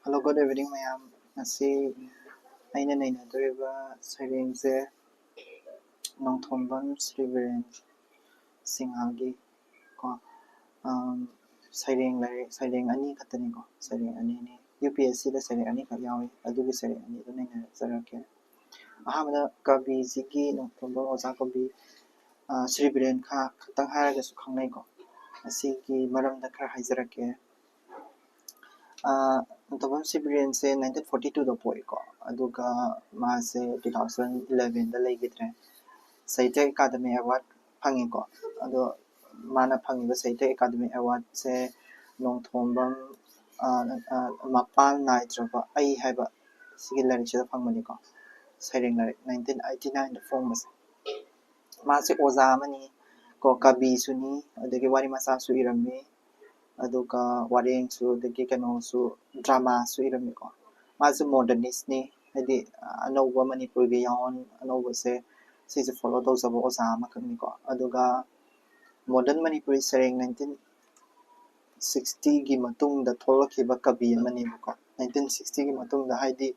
Hello, good evening, ma'am. Ngasi aina nainadoriba sairengse Nongthombam Sri Viren Singhagi ko saireng ani khatani ko saireng ani ni UPSC da saireng ani khat yawi adugi saireng ani do nainazarake ahamada kabi sigi Nongthombam oza kabi Sri Viren kha khatang haragasu khangnai ko asigi maramda khara haizarake Nongthombam Sri Viren se 1942 da poiko aduga mase 2011 da leigidre Sahitya Academy Award phangiko ado mana phangiba Sahitya Academy Award se Nongthombam mapal naitraba ai haiba sigi larik sida phangmani ko saireng larik 1989 da phongmas mase oza amani ko kabi suni adagi wari masa su irami aduga wareng su adagi kano su drama su irami ko mase modernist ni hadi anauba manipurgi yaon anauba se sise follow tꯧjaba oza amakakni ko aduga modern manipuri sareng 1960 gi matungda tholakhiba kabi amani ko 1960 gi matungda haidi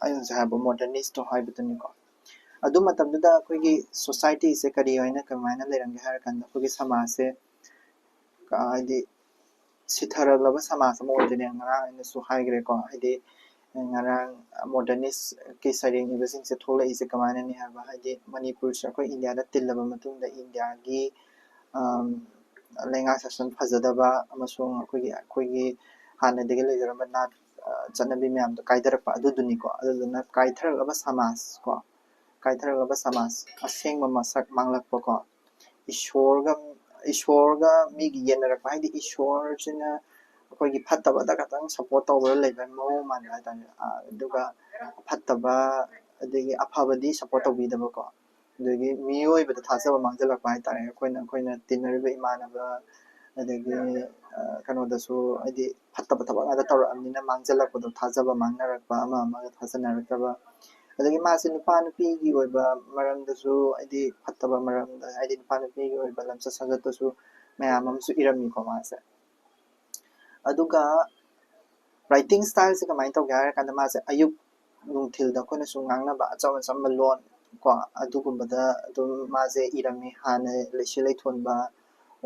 ayun jahaba modernist to haibutani ko adu matamda akoigi society se kari hoina kamaina lerange har kanda akoigi samaj se haidi sitharalaba samaj ama odine ngara ina su haigre ko haidi ngarang modernist ki sareng ibasing se thola ise kamaina ni haba haidi manipur se ko india da tillaba matungda india gi lenga sasan phajadaba amasung akoigi hanadagi lejaramba nat chanabi myam to kaidarapa aduduni ko aduduna kaitharalaba samaj ko kaitharalaba samaj asengba masak manglakpa ko ishorga migi yenarakpa haidi ishor sina akoigi phattabada katang support tawbara leiba mo man haitani aduga phattaba adagi afabadi support tawbidaba ko adagi miyoibada thajaba mangjalakpa haitare akoina tinariba imanaba adagi kanodasu haidi phattaba thaba ngada tawramnina mangjalakpado thajaba mangnarakpa ama amaga thajanarakaba adagi mase nupa nupigi oiba maramdasu haidi phattaba maramda haidi nupa nupigi oiba lamsa sajatasu mayam amsu irami ko mase aduga writing style se kamai tawge har kanda mase ayuk nungthil da khona su ngangnaba achawa chamba lon ko adugumbada adum mase irami hana leshi leithonba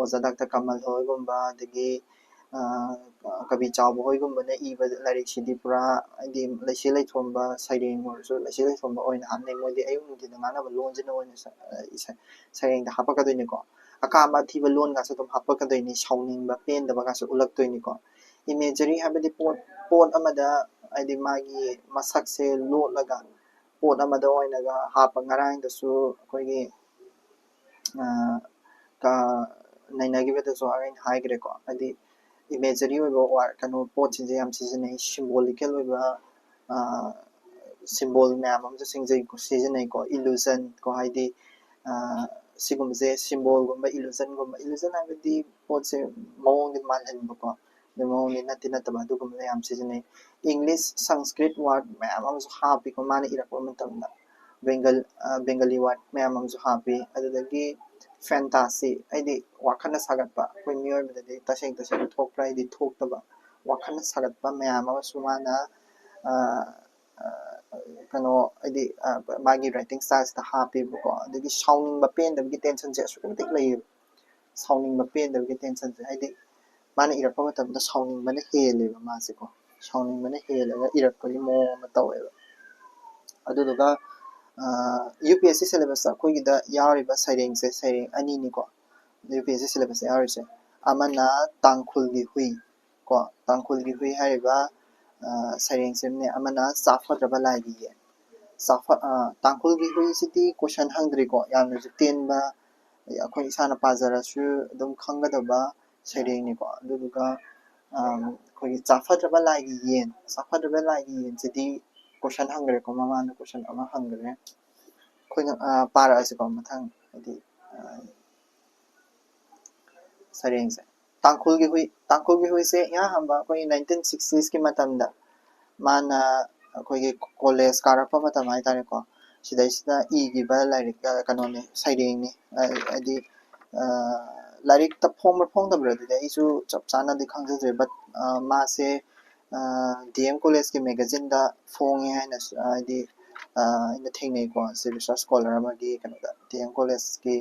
oza Dr. Kamal hoigumba adagi kabi chawba hoigumbana iba larik sidi pura haidi leshi leithonba saireng orsu leshi leithonba oina hamne moidi ayuk nungthil ngangnaba lonjina oina saireng da hapakadoini ko akamba thiba lon ga sa dum hapakadoini sauningba pendaba ga sa ulaktoini ko imagery habadi pot amada haidi magi masakse lotlaga pot amada oinaga hapa ngarangdasu akoigi ka nainagibadasu ain haigre ko haidi imagery oiba kano pot sinje yam seasonai symbolical oiba symbol mayam amsa singjai ko seasonai ko illusion ko haidi sigumse symbol gumba illusion habadi potse mawong din malhanba ko mawong din natinataba adugumba yam seasonai English Sanskrit word mayam amsu hapi ko mana irakpa matamda Bengali word mayam amsu hapi adudagi fantasy haidi wakhana sagatpa koi miyoibadadi taseng thokpra haidi thoktaba wakhana sagatpa mayam amasu mana kano haidi magi writing style da hapi ko adagi sauningba pendabagi tension se asukatik lei sauningba pendabagi tension se haidi mana irakpa matamda sauningbana heleba mase ko sauningbana helaga irakpagi mo ama taweba aduduga UPSC syllabus akoigida yauriba saireng se saireng ani ni ko UPSC syllabus yaurise amana tangkhulgi hui ko tangkhulgi hui hariba saireng semne amana safadraba laigi ye tangkhulgi hui sidi question hangdri ko yamna tenba akhoi isana pajarasu dum khangadaba saireng ni ko aduduga akhoi safadraba laigi yen sidi question hangre ko mamana question ama hangre khoina para ase ko mathang adi sareng se tangkhulgi hui se ya hamba koi 1960s ki matamda mana akhoi college karakpa matam hai tare ko sida igiba lairik kanone saireng ni adi lairik ta phongda bra dide isu chap chana di khangjadre but mase DM ꯀꯣꯂꯦꯖꯀꯤ ꯃꯦꯒꯥꯖꯤꯟꯗ ꯐꯣꯡꯉꯦ ꯍꯥꯏꯅ ꯍꯥꯏꯗꯤ ꯑꯩꯅ ꯊꯦꯡꯅꯩꯀꯣ ꯁꯤ ꯔꯤꯁꯔꯁ scholar ꯑꯃꯒꯤ ꯀꯩꯅꯣꯗ DM ꯀꯣꯂꯦꯖꯀꯤ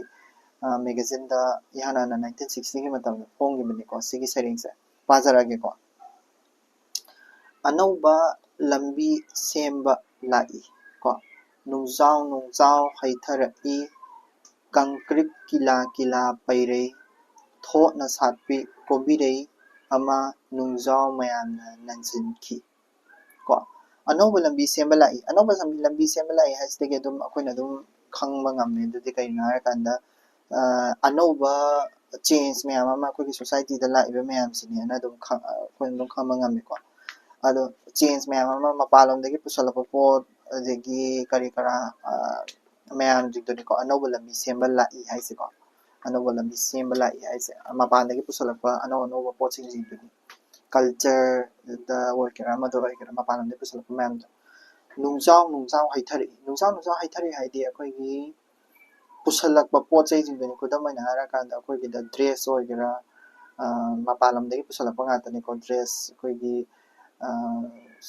ꯃꯦꯒꯥꯖꯤꯟꯗ ꯏꯍꯥꯟ ꯍꯥꯟꯅ 1960ꯒꯤ ꯃꯇꯝꯗ ꯐꯣꯡꯈꯤꯕꯅꯤꯀꯣ ꯁꯤꯒꯤ ꯁꯩꯔꯦꯡꯁꯦ ꯄꯥꯖꯔꯛꯑꯒꯦꯀꯣ ꯑꯅꯧꯕ ꯂꯝꯕꯤ ꯁꯦꯝꯕ ꯂꯥꯛꯏ ꯀꯣ ꯅꯨꯡꯖꯥꯎ ꯅꯨꯡꯖꯥꯎ ꯍꯩꯊꯔꯛꯏ ꯀꯪꯀ꯭ꯔꯤꯠ ꯀꯤꯂꯥ ꯀꯤꯂꯥ ꯄꯩꯔꯩ ꯊꯣꯠꯅ ꯁꯥꯠꯄꯤ ꯀꯣꯝꯕꯤꯔꯩ ꯑꯃ ꯅꯨꯡꯖꯥꯎ ꯃꯌꯥꯝꯅ ꯅꯟꯁꯤꯟꯈꯤ ꯀꯣ ꯑꯅꯧꯕ ꯂꯝꯕꯤ ꯁꯦꯝꯕ ꯂꯥꯛꯏ ꯑꯅꯧꯕ ꯂꯝꯕꯤ ꯁꯦꯝꯕ ꯂꯥꯛꯏ ꯍꯥꯏꯁꯤꯗꯒꯤ ꯑꯗꯨꯝ ꯑꯩꯈꯣꯏꯅ ꯑꯗꯨꯝ ꯈꯪꯕ ꯉꯝꯃꯦ ꯑꯗꯨꯗꯤ ꯀꯩꯅꯣ ꯍꯥꯏꯔꯀꯥꯟꯗ ꯑꯅꯧꯕ ꯆꯦꯟꯖ ꯃꯌꯥꯝ ꯑꯃ ꯑꯩꯈꯣꯏꯒꯤ ꯁꯣꯁꯥꯏꯇꯤꯗ ꯂꯥꯛꯏꯕ ꯃꯌꯥꯝꯁꯤꯅꯦꯅ ꯑꯗꯨꯝ ꯑꯩꯈꯣꯏꯅ ꯑꯗꯨꯝ ꯈꯪꯕ ꯉꯝꯃꯤꯀꯣ ꯑꯗꯣ ꯆꯦꯟꯖ ꯃꯌꯥꯝ ꯑꯃ ꯃꯄꯥꯟꯂꯣꯝꯗꯒꯤ ꯄꯨꯁꯜꯂꯛꯄ ꯄꯣꯠ ꯑꯗꯒꯤ ꯀꯔꯤ ꯀꯔꯥ ꯃꯌꯥꯝꯁꯤꯡꯗꯨꯅꯤꯀꯣ ꯑꯅꯧꯕ ꯂꯝꯕꯤ ꯁꯦꯝꯕ ꯂꯥꯛꯏ ꯍꯥꯏꯁꯦꯀꯣ ꯑꯅꯧꯕ ꯂꯝꯕꯤ ꯁꯦꯝꯕ ꯂꯥꯛꯏ ꯍꯥꯏꯁꯦ ꯃꯄꯥꯟꯗꯒꯤ ꯄꯨꯁꯜꯂꯛꯄ ꯑꯅꯧ ꯑꯅꯧꯕ ꯄꯣꯠꯁꯤꯡꯁꯤꯡꯗꯨꯅꯤ ꯀꯜꯆꯔꯗ ꯑꯣꯏꯒꯦꯔꯥ ꯑꯃꯗ ꯑꯣꯏꯒꯦꯔꯥ ꯃꯄꯥꯟꯂꯣꯝꯗꯒꯤ ꯄꯨꯁꯜꯂꯛꯄ ꯃꯌꯥꯝꯗꯣ ꯅꯨꯡꯖꯥꯎ ꯅꯨꯡꯖꯥꯎ ꯍꯩꯊꯔꯛꯏ ꯅꯨꯡꯖꯥꯎ ꯅꯨꯡꯖꯥꯎ ꯍꯩꯊꯔꯛꯏ ꯍꯥꯏꯗꯤ ꯑꯩꯈꯣꯏꯒꯤ ꯄꯨꯁꯜꯂꯛꯄ ꯄꯣꯠ ꯆꯩꯁꯤꯡꯗꯨꯅꯤ ꯈꯨꯗꯝ ꯑꯣꯏꯅ ꯍꯥꯏꯔꯀꯥꯟꯗ ꯑꯩꯈꯣꯏꯒꯤꯗ ꯗ꯭ꯔꯦꯁ ꯑꯣꯏꯒꯦꯔꯥ ꯃꯄꯥꯟꯂꯣꯝꯗꯒꯤ ꯄꯨꯁꯜꯂꯛꯄ ꯉꯥꯛꯇꯅꯤꯀꯣ ꯗ꯭ꯔꯦꯁ ꯑꯩꯈꯣꯏꯒꯤ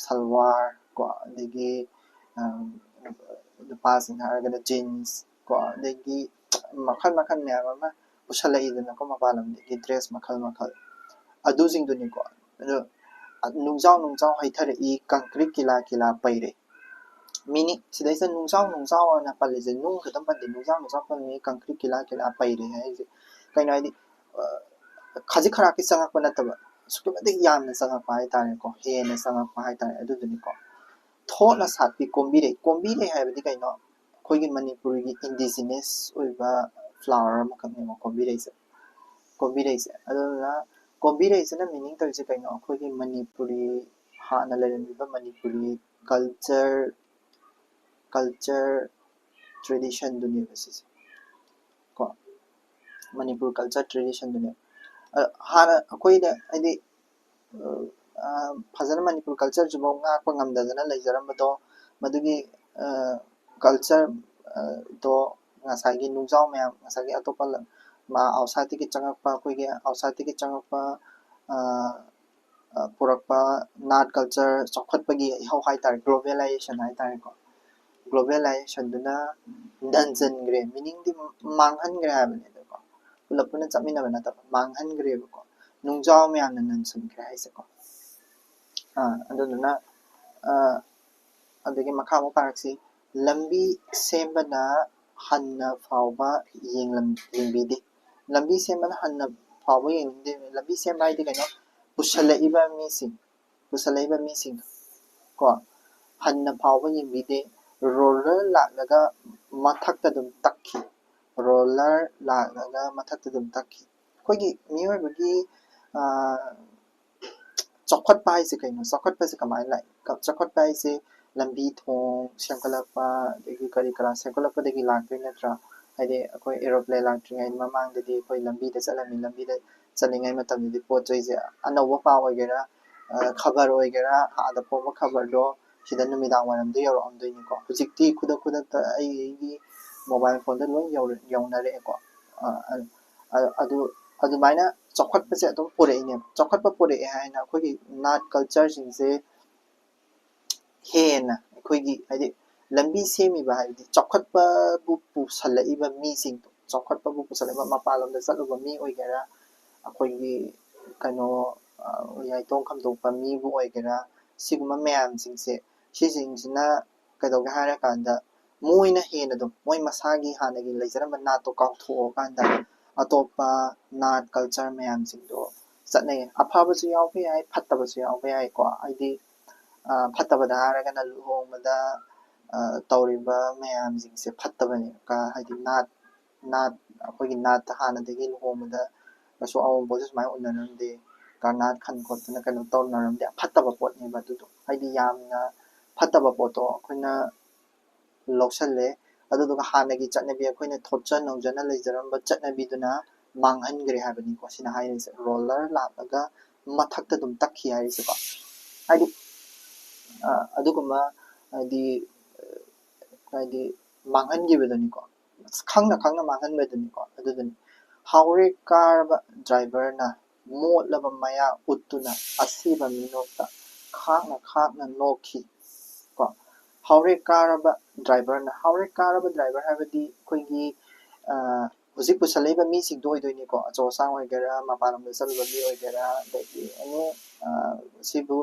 ꯁꯜꯋꯥꯔ ꯀꯣ ꯑꯗꯒꯤ ꯅꯨꯄꯥꯁꯤꯡ ꯍꯥꯏꯔꯒꯅ ꯖꯤꯟꯁ ꯀꯣ ꯑꯗꯒꯤ ꯃꯈꯜ ꯃꯈꯜ ꯃꯌꯥꯝ ꯑꯃ ꯄꯨꯁꯜꯂꯛꯏꯗꯅꯀꯣ ꯃꯄꯥꯟꯂꯣꯝꯗꯒꯤ ꯗ꯭ꯔꯦꯁ ꯃꯈꯜ ꯃꯈꯜ ꯑꯗꯨꯁꯤꯡꯗꯨꯅꯤꯀꯣ ꯑꯗꯣ ꯅꯨꯡꯖꯥꯎ ꯅꯨꯡꯖꯥꯎ ꯍꯩꯊꯔꯛꯏ ꯀꯪꯀ꯭ꯔꯤꯠ ꯀꯤꯂꯥ ꯀꯤꯂꯥ ꯄꯩꯔꯩ ꯃꯤꯅꯤꯡ ꯁꯤꯗꯩꯁꯤꯗ ꯅꯨꯡꯖꯥꯎ ꯅꯨꯡꯖꯥꯎ ꯑꯅ ꯄꯜꯂꯤꯁꯦ ꯅꯨꯡ ꯈꯛꯇꯪ ꯄꯟꯗꯦ ꯅꯨꯡꯖꯥꯎ ꯅꯨꯡꯖꯥꯎ ꯄꯜꯂꯤ ꯀꯪꯀ꯭ꯔꯤꯠ ꯀꯤꯂꯥ ꯀꯤꯂꯥ ꯄꯩꯔꯩ ꯍꯥꯏꯁꯦ ꯀꯩꯅꯣ ꯍꯥꯏꯗꯤ ꯈꯖꯤꯛ ꯈꯔꯥꯛꯀꯤ ꯆꯪꯉꯛꯄ ꯅꯠꯇꯕ ꯑꯁꯨꯛꯀꯤ ꯃꯇꯤꯛ ꯌꯥꯝꯅ ꯆꯪꯉꯛꯄ ꯍꯥꯏꯇꯥꯔꯦꯀꯣ ꯍꯦꯟꯅ ꯆꯪꯉꯛꯄ ꯍꯥꯏꯇꯥꯔꯦ ꯑꯗꯨꯗꯨꯅꯤꯀꯣ ꯊꯣꯠꯅ ꯁꯥꯠꯄꯤ ꯀꯣꯝꯕꯤꯔꯩ ꯀꯣꯝꯕꯤꯔꯩ ꯍꯥꯏꯕꯗꯤ ꯀꯩꯅꯣ ꯑꯩꯈꯣꯏꯒꯤ ꯃꯅꯤꯄꯨꯔꯒꯤ ꯏꯟꯗꯤꯖꯤꯅꯁ ꯑꯣꯏꯕ ꯐ꯭ꯂꯥꯋꯔ ꯑꯃꯈꯛꯅꯦꯕ ꯀꯣꯝꯕꯤꯔꯩꯁꯦ ꯑꯗꯨꯗꯨꯅ ꯀꯣꯝꯕꯤꯔꯩꯁꯤꯅ ꯃꯤꯅꯤꯡ ꯇꯧꯔꯤꯁꯦ ꯀꯩꯅꯣ ꯑꯩꯈꯣꯏꯒꯤ ꯃꯅꯤꯄꯨꯔꯤ ꯍꯥꯟꯅ ꯂꯩꯔꯝꯃꯤꯕ ꯃꯅꯤꯄꯨꯔꯤ ꯀꯜꯆꯔ ꯇ꯭ꯔꯦꯗꯤꯁꯟꯗꯨꯅꯦꯕ ꯁꯤꯁꯦ ꯀꯣ ꯃꯅꯤꯄꯨꯔ ꯀꯜꯆꯔ ꯇ꯭ꯔꯦꯗꯤꯁꯟꯗꯨꯅꯦꯕ ꯍꯥꯟꯅ ꯑꯩꯈꯣꯏꯅ ꯍꯥꯏꯗꯤ ꯐꯖꯅ ꯃꯅꯤꯄꯨꯔ ꯀꯜꯆꯔꯁꯤꯐꯥꯎ ꯉꯥꯛꯄ ꯉꯝꯗꯗꯅ ꯂꯩꯖꯔꯝꯕꯗꯣ ꯃꯗꯨꯒꯤ ꯀꯜꯆꯔꯗꯣ ꯉꯁꯥꯏꯒꯤ ꯅꯨꯡꯖꯥꯎ ꯃꯌꯥꯝ ꯉꯁꯥꯏꯒꯤ ꯑꯇꯣꯞꯄ ꯑꯥꯎꯠꯁꯥꯏꯗꯇꯒꯤ ꯆꯪꯉꯛꯄ ꯑꯩꯈꯣꯏꯒꯤ ꯑꯥꯎꯠꯁꯥꯏꯗꯇꯒꯤ ꯆꯪꯉꯛꯄ ꯄꯨꯔꯛꯄ ꯅꯥꯠ ꯀꯜꯆꯔ ꯆꯥꯎꯈꯠꯄꯒꯤ ꯏꯍꯧ ꯍꯥꯏꯇꯥꯔꯦ ꯒ꯭ꯂꯣꯕꯦꯂꯥꯏꯖꯦꯁꯟ ꯍꯥꯏꯇꯥꯔꯦꯀꯣ ꯒ꯭ꯂꯣꯕꯦꯂꯥꯏꯖꯦꯁꯟꯗꯨꯅ ꯅꯟꯁꯤꯟꯈ꯭ꯔꯦ ꯃꯤꯅꯤꯡꯗꯤ ꯃꯥꯡꯍꯟꯈ꯭ꯔꯦ ꯍꯥꯏꯕꯅꯦꯕꯀꯣ ꯄꯨꯂꯞ ꯄꯨꯟꯅ ꯆꯠꯃꯤꯟꯅꯕ ꯅꯠꯇꯕ ꯃꯥꯡꯍꯟꯈ꯭ꯔꯦꯕꯀꯣ ꯅꯨꯡꯖꯥꯎ ꯃꯌꯥꯝꯅ ꯅꯟꯁꯤꯟꯈ꯭ꯔꯦ ꯍꯥꯏꯁꯦꯀꯣ ꯑꯗꯨꯗꯨꯅ ꯑꯗꯒꯤ ꯃꯈꯥ ꯑꯃꯨꯛ ꯄꯥꯔꯛꯁꯤ ꯂꯝꯕꯤ ꯁꯦꯝꯕꯅ ꯍꯟꯅ ꯐꯥꯎꯕ ꯌꯦꯡꯕꯤꯗꯦ ꯂꯝꯕꯤ ꯁꯦꯝꯕꯅ ꯍꯟꯅ ꯐꯥꯎꯕ ꯌꯦꯡꯅꯤꯡꯗꯦ ꯂꯝꯕꯤ ꯁꯦꯝꯕ ꯍꯥꯏꯗꯤ ꯀꯩꯅꯣ ꯄꯨꯁꯜꯂꯛꯏꯕ ꯃꯤꯁꯤꯡ ꯀꯣ ꯍꯟꯅ ꯐꯥꯎꯕ ꯌꯦꯡꯕꯤꯗꯦ ꯔꯣꯂꯔ ꯂꯥꯛꯂꯒ ꯃꯊꯛꯇ ꯑꯗꯨꯝ ꯇꯛꯈꯤ ꯑꯩꯈꯣꯏꯒꯤ ꯃꯤꯑꯣꯏꯕꯒꯤ ꯆꯥꯎꯈꯠꯄ ꯍꯥꯏꯁꯦ ꯀꯩꯅꯣ ꯆꯥꯎꯈꯠꯄꯁꯦ ꯀꯃꯥꯏꯅ ꯂꯥꯛꯏ ꯆꯥꯎꯈꯠꯄ ꯍꯥꯏꯁꯦ ꯂꯝꯕꯤ ꯊꯣꯡ ꯁꯦꯝꯒꯠꯂꯛꯄ ꯑꯗꯒꯤ ꯀꯔꯤ ꯀꯔꯥ ꯁꯦꯝꯒꯠꯂꯛꯄꯗꯒꯤ ꯂꯥꯛꯇꯣꯏ ꯅꯠꯇ꯭ꯔꯥ ꯍꯥꯏꯗꯤ ꯑꯩꯈꯣꯏ ꯑꯦꯔꯣꯄ꯭ꯂꯦꯟ ꯂꯥꯛꯇ꯭ꯔꯤꯉꯩ ꯃꯃꯥꯡꯗꯗꯤ ꯑꯩꯈꯣꯏ ꯂꯝꯕꯤꯗ ꯆꯠꯂꯝꯃꯤ ꯂꯝꯕꯤꯗ ꯆꯠꯂꯤꯉꯩ ꯃꯇꯝꯗꯗꯤ ꯄꯣꯠ ꯆꯩꯁꯦ ꯑꯅꯧꯕ ꯄꯥꯎ ꯑꯣꯏꯒꯦꯔꯥ ꯈꯕꯔ ꯑꯣꯏꯒꯦꯔꯥ ꯑꯥꯗ ꯐꯣꯡꯕ ꯈꯕꯔꯗꯣ ꯁꯤꯗ ꯅꯨꯃꯤꯗꯥꯡ ꯋꯥꯏꯔꯝꯗ ꯌꯧꯔꯛꯑꯝꯗꯣꯏꯅꯤꯀꯣ ꯍꯧꯖꯤꯛꯇꯤ ꯈꯨꯗꯛꯇ ꯑꯩꯒꯤ ꯃꯣꯕꯥꯏꯜ ꯐꯣꯟꯗ ꯂꯣꯏ ꯌꯧꯅꯔꯛꯑꯦꯀꯣ ꯑꯗꯨꯃꯥꯏꯅ ꯆꯥꯎꯈꯠꯄꯁꯦ ꯑꯗꯨꯝ ꯄꯨꯔꯛꯏꯅꯦꯕ ꯆꯥꯎꯈꯠꯄ ꯄꯨꯔꯛꯑꯦ ꯍꯥꯏꯅ ꯑꯩꯈꯣꯏꯒꯤ ꯅꯥꯠ ꯀꯜꯆꯔꯁꯤꯡꯁꯦ ꯍꯦꯟꯅ ꯑꯩꯈꯣꯏꯒꯤ ꯍꯥꯏꯗꯤ ꯂꯝꯕꯤ ꯁꯦꯝꯃꯤꯕ ꯍꯥꯏꯕꯗꯤ ꯆꯥꯎꯈꯠꯄꯕꯨ ꯄꯨꯁꯜꯂꯛꯏꯕ ꯃꯤꯁꯤꯡꯗꯣ ꯆꯥꯎꯈꯠꯄꯕꯨ ꯄꯨꯁꯜꯂꯛꯏꯕ ꯃꯄꯥꯟꯂꯣꯝꯗ ꯆꯠꯂꯨꯕ ꯃꯤ ꯑꯣꯏꯒꯦꯔꯥ ꯑꯩꯈꯣꯏꯒꯤ ꯀꯩꯅꯣ ꯌꯥꯏꯇꯣꯡ ꯈꯝꯗꯣꯛꯄ ꯃꯤꯕꯨ ꯑꯣꯏꯒꯦꯔꯥ ꯁꯤꯒꯨꯝꯕ ꯃꯌꯥꯝꯁꯤꯡꯁꯦ ꯁꯤꯁꯤꯡꯁꯤꯅ ꯀꯩꯗꯧꯒꯦ ꯍꯥꯏꯔꯀꯥꯟꯗ ꯃꯣꯏꯅ ꯍꯦꯟꯅ ꯑꯗꯨꯝ ꯃꯣꯏ ꯃꯁꯥꯒꯤ ꯍꯥꯟꯅꯒꯤ ꯂꯩꯖꯔꯝꯕ ꯅꯥꯠꯇꯣ ꯀꯥꯎꯊꯣꯛꯑꯀꯥꯟꯗ ꯑꯇꯣꯞꯄ ꯅꯥꯠ ꯀꯜꯆꯔ ꯃꯌꯥꯝꯁꯤꯡꯗꯣ ꯆꯠꯅꯩ ꯑꯐꯕꯁꯨ ꯌꯥꯎꯕ ꯌꯥꯏ ꯐꯠꯇꯕꯁꯨ ꯌꯥꯎꯕ ꯌꯥꯏꯀꯣ ꯍꯥꯏꯗꯤ ꯐꯠꯇꯕꯗ ꯍꯥꯏꯔꯒꯅ ꯂꯨꯍꯣꯡꯕꯗ ꯇꯧꯔꯤꯕ ꯃꯌꯥꯝꯁꯤꯡꯁꯦ ꯐꯠꯇꯕꯅꯤ ꯍꯥꯏꯗꯤ ꯅꯥꯠ ꯑꯩꯈꯣꯏꯒꯤ ꯅꯥꯠꯇ ꯍꯥꯟꯅꯗꯒꯤ ꯂꯨꯍꯣꯡꯕꯗ ꯀꯩꯁꯨ ꯑꯋꯨꯡꯄꯣꯠꯁꯦ ꯁꯨꯃꯥꯏꯅ ꯎꯅꯔꯝꯗꯦ ꯀꯔꯅꯥꯠ ꯈꯟ ꯈꯣꯠꯇꯅ ꯀꯩꯅꯣ ꯇꯧꯅꯔꯝꯗꯦ ꯐꯠꯇꯕ ꯄꯣꯠꯅꯦꯕ ꯑꯗꯨꯗꯣ ꯍꯥꯏꯗꯤ ꯌꯥꯝꯅ ꯐꯠꯇꯕ ꯄꯣꯠꯇꯣ ꯑꯩꯈꯣꯏꯅ ꯂꯧꯁꯜꯂꯦ ꯑꯗꯨꯗꯨꯒ ꯍꯥꯟꯅꯒꯤ ꯆꯠꯅꯕꯤ ꯑꯩꯈꯣꯏꯅ ꯊꯣꯠꯆ ꯅꯧꯖꯅ ꯂꯩꯖꯔꯝꯕ ꯆꯠꯅꯕꯤꯗꯨꯅ ꯃꯥꯡꯍꯟꯈ꯭ꯔꯦ ꯍꯥꯏꯕꯅꯤꯀꯣ ꯁꯤꯅ ꯍꯥꯏꯔꯤꯁꯦ ꯔꯣꯂꯔ ꯂꯥꯛꯂꯒ ꯃꯊꯛꯇ ꯑꯗꯨꯝ ꯇꯛꯈꯤ ꯍꯥꯏꯔꯤꯁꯦꯀꯣ ꯍꯥꯏꯗꯤ ꯑꯗꯨꯒꯨꯝꯕ ꯍꯥꯏꯗꯤ ꯃꯥꯡꯍꯟꯈꯤꯕꯗꯨꯅꯤꯀꯣ ꯈꯪꯅ ꯃꯥꯡꯍꯟꯕꯗꯨꯅꯤꯀꯣ ꯑꯗꯨꯗꯨꯅꯤ ꯍꯥꯎꯔꯦ ꯀꯥꯔꯕ ꯗ꯭ꯔꯥꯏꯚꯔꯅ ꯃꯣꯠꯂꯕ ꯃꯌꯥ ꯎꯠꯇꯨꯅ ꯑꯁꯤꯕ ꯃꯤꯅꯣꯛꯇ ꯈꯥꯛꯅ ꯅꯣꯛꯈꯤ ꯀꯣ ꯍꯥꯎꯔꯦ ꯀꯥꯔꯕ ꯗ꯭ꯔꯥꯏꯚꯔꯅ ꯍꯥꯎꯔꯦ ꯀꯥꯔꯕ ꯗ꯭ꯔꯥꯏꯚꯔ ꯍꯥꯏꯕꯗꯤ ꯑꯩꯈꯣꯏꯒꯤ ꯍꯧꯖꯤꯛ ꯄꯨꯁꯜꯂꯛꯏꯕ ꯃꯤꯁꯤꯡꯗꯣ ꯑꯣꯏꯗꯣꯏꯅꯤꯀꯣ ꯑꯆꯧ ꯑꯁꯥꯡ ꯑꯣꯏꯒꯦꯔꯥ ꯃꯄꯥꯟ ꯂꯝꯗ ꯆꯠꯂꯨꯕ ꯃꯤ ꯑꯣꯏꯒꯦꯔꯥ ꯑꯗꯒꯤ ꯑꯦꯅꯤ ꯁꯤꯕꯨ